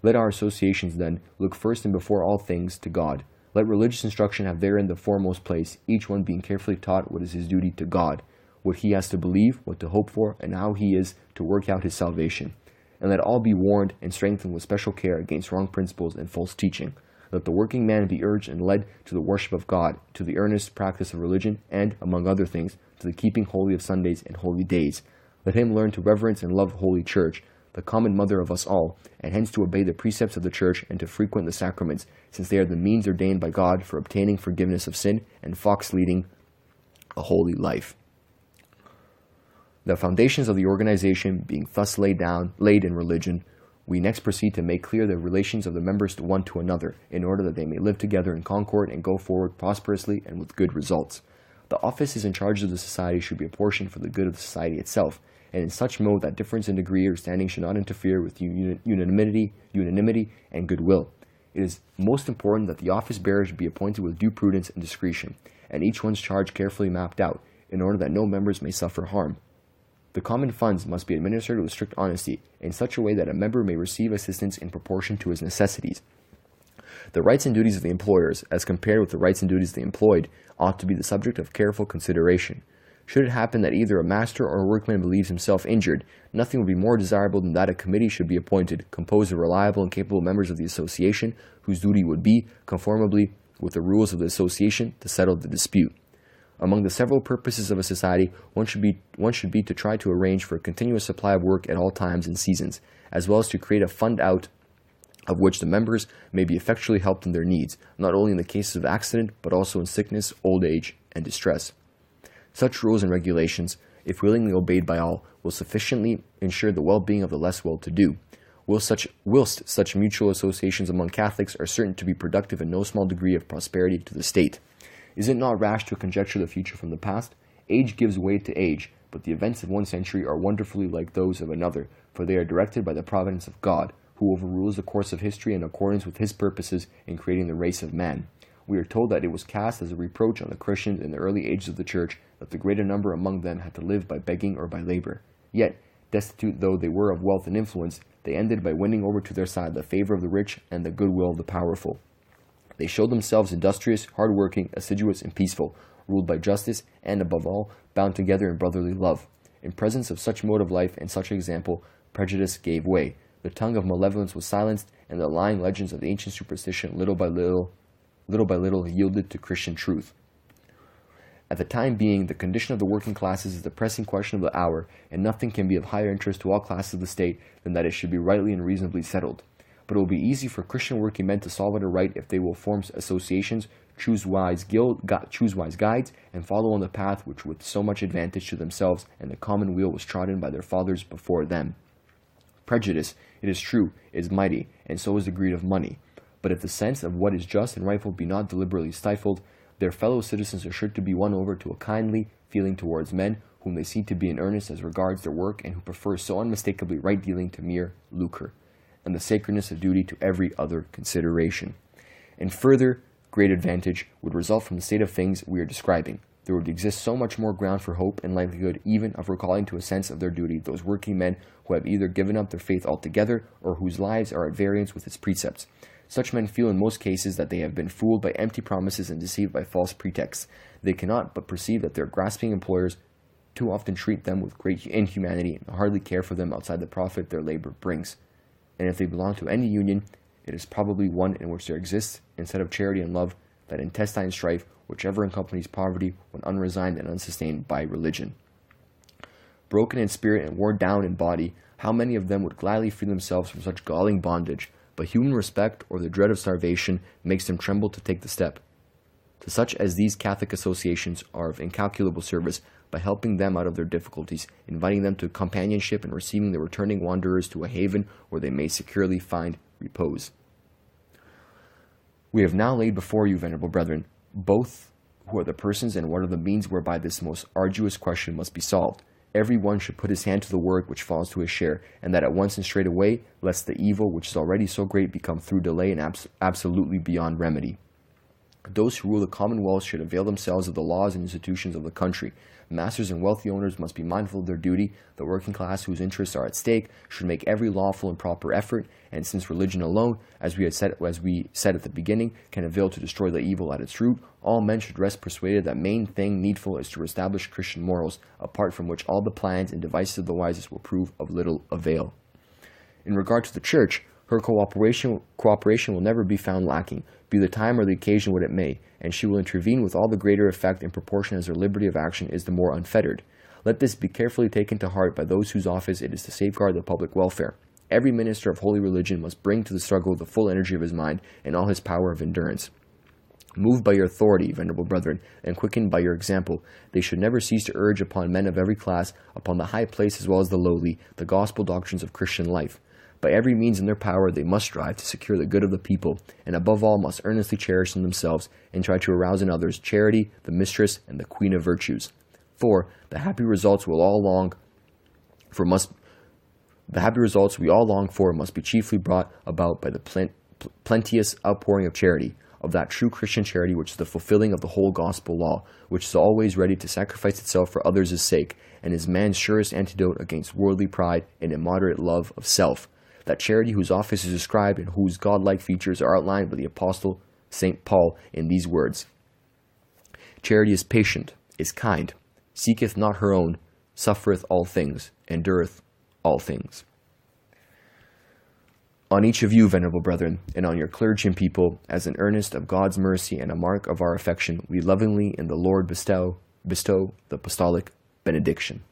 Let our associations, then, look first and before all things to God. Let religious instruction have therein the foremost place, each one being carefully taught what is his duty to God, what he has to believe, what to hope for, and how he is to work out his salvation. And let all be warned and strengthened with special care against wrong principles and false teaching. Let the working man be urged and led to the worship of God, to the earnest practice of religion, and, among other things, to the keeping holy of Sundays and holy days. Let him learn to reverence and love Holy Church, the common mother of us all, and hence to obey the precepts of the Church and to frequent the sacraments, since they are the means ordained by God for obtaining forgiveness of sin and leading a holy life. The foundations of the organization being thus laid in religion, we next proceed to make clear the relations of the members one to another, in order that they may live together in concord and go forward prosperously and with good results. The offices and charges of the society should be apportioned for the good of the society itself, and in such mode that difference in degree or standing should not interfere with unanimity and goodwill. It is most important that the office bearer should be appointed with due prudence and discretion, and each one's charge carefully mapped out, in order that no members may suffer harm. The common funds must be administered with strict honesty, in such a way that a member may receive assistance in proportion to his necessities. The rights and duties of the employers, as compared with the rights and duties of the employed, ought to be the subject of careful consideration. Should it happen that either a master or a workman believes himself injured, nothing would be more desirable than that a committee should be appointed, composed of reliable and capable members of the association, whose duty would be, conformably with the rules of the association, to settle the dispute. Among the several purposes of a society, one should be to try to arrange for a continuous supply of work at all times and seasons, as well as to create a fund out of which the members may be effectually helped in their needs, not only in the cases of accident, but also in sickness, old age, and distress. Such rules and regulations, if willingly obeyed by all, will sufficiently ensure the well-being of the less well-to-do, whilst such mutual associations among Catholics are certain to be productive in no small degree of prosperity to the state. Is it not rash to conjecture the future from the past? Age gives way to age, but the events of one century are wonderfully like those of another, for they are directed by the providence of God, who overrules the course of history in accordance with his purposes in creating the race of man. We are told that it was cast as a reproach on the Christians in the early ages of the Church that the greater number among them had to live by begging or by labor. Yet, destitute though they were of wealth and influence, they ended by winning over to their side the favor of the rich and the goodwill of the powerful. They showed themselves industrious, hard-working, assiduous, and peaceful, ruled by justice, and, above all, bound together in brotherly love. In presence of such mode of life and such example, prejudice gave way. The tongue of malevolence was silenced, and the lying legends of ancient superstition little by little yielded to Christian truth. At the time being, the condition of the working classes is the pressing question of the hour, and nothing can be of higher interest to all classes of the state than that it should be rightly and reasonably settled. But it will be easy for Christian working men to solve it aright if they will form associations, choose wise guides, and follow on the path which with so much advantage to themselves and the common weal was trodden by their fathers before them. Prejudice, it is true, is mighty, and so is the greed of money. But if the sense of what is just and rightful be not deliberately stifled, their fellow citizens are sure to be won over to a kindly feeling towards men whom they see to be in earnest as regards their work and who prefer so unmistakably right dealing to mere lucre, and the sacredness of duty to every other consideration. And further great advantage would result from the state of things we are describing. There would exist so much more ground for hope and likelihood even of recalling to a sense of their duty those working men who have either given up their faith altogether or whose lives are at variance with its precepts. Such men feel in most cases that they have been fooled by empty promises and deceived by false pretexts. They cannot but perceive that their grasping employers too often treat them with great inhumanity and hardly care for them outside the profit their labor brings. And if they belong to any union, it is probably one in which there exists, instead of charity and love, that intestine strife which ever accompanies poverty when unresigned and unsustained by religion. Broken in spirit and worn down in body, how many of them would gladly free themselves from such galling bondage, but human respect or the dread of starvation makes them tremble to take the step. To such as these Catholic associations are of incalculable service by helping them out of their difficulties, inviting them to companionship and receiving the returning wanderers to a haven where they may securely find repose. We have now laid before you, venerable brethren, both who are the persons and what are the means whereby this most arduous question must be solved. Every one should put his hand to the work which falls to his share, and that at once and straight away, lest the evil which is already so great become through delay and absolutely beyond remedy. Those who rule the commonwealth should avail themselves of the laws and institutions of the country. Masters and wealthy owners must be mindful of their duty. The working class whose interests are at stake should make every lawful and proper effort, and since religion alone, as we said at the beginning, can avail to destroy the evil at its root, all men should rest persuaded that main thing needful is to establish Christian morals, apart from which all the plans and devices of the wisest will prove of little avail. In regard to the Church, her cooperation will never be found lacking, be the time or the occasion what it may, and she will intervene with all the greater effect in proportion as her liberty of action is the more unfettered. Let this be carefully taken to heart by those whose office it is to safeguard the public welfare. Every minister of holy religion must bring to the struggle the full energy of his mind and all his power of endurance. Moved by your authority, venerable brethren, and quickened by your example, they should never cease to urge upon men of every class, upon the high place as well as the lowly, the gospel doctrines of Christian life. By every means in their power they must strive to secure the good of the people, and above all must earnestly cherish in themselves, and try to arouse in others charity, the mistress and the queen of virtues. For the happy results we all long for must be chiefly brought about by the plenteous outpouring of charity, of that true Christian charity which is the fulfilling of the whole gospel law, which is always ready to sacrifice itself for others' sake, and is man's surest antidote against worldly pride and immoderate love of self. That charity whose office is described and whose godlike features are outlined by the Apostle St. Paul in these words: Charity is patient, is kind, seeketh not her own, suffereth all things, endureth all things. On each of you, venerable brethren, and on your clergy and people, as an earnest of God's mercy and a mark of our affection, we lovingly in the Lord bestow the apostolic benediction.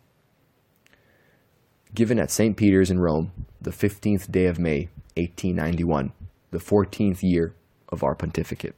Given at St. Peter's in Rome, the 15th day of May, 1891, the 14th year of our pontificate.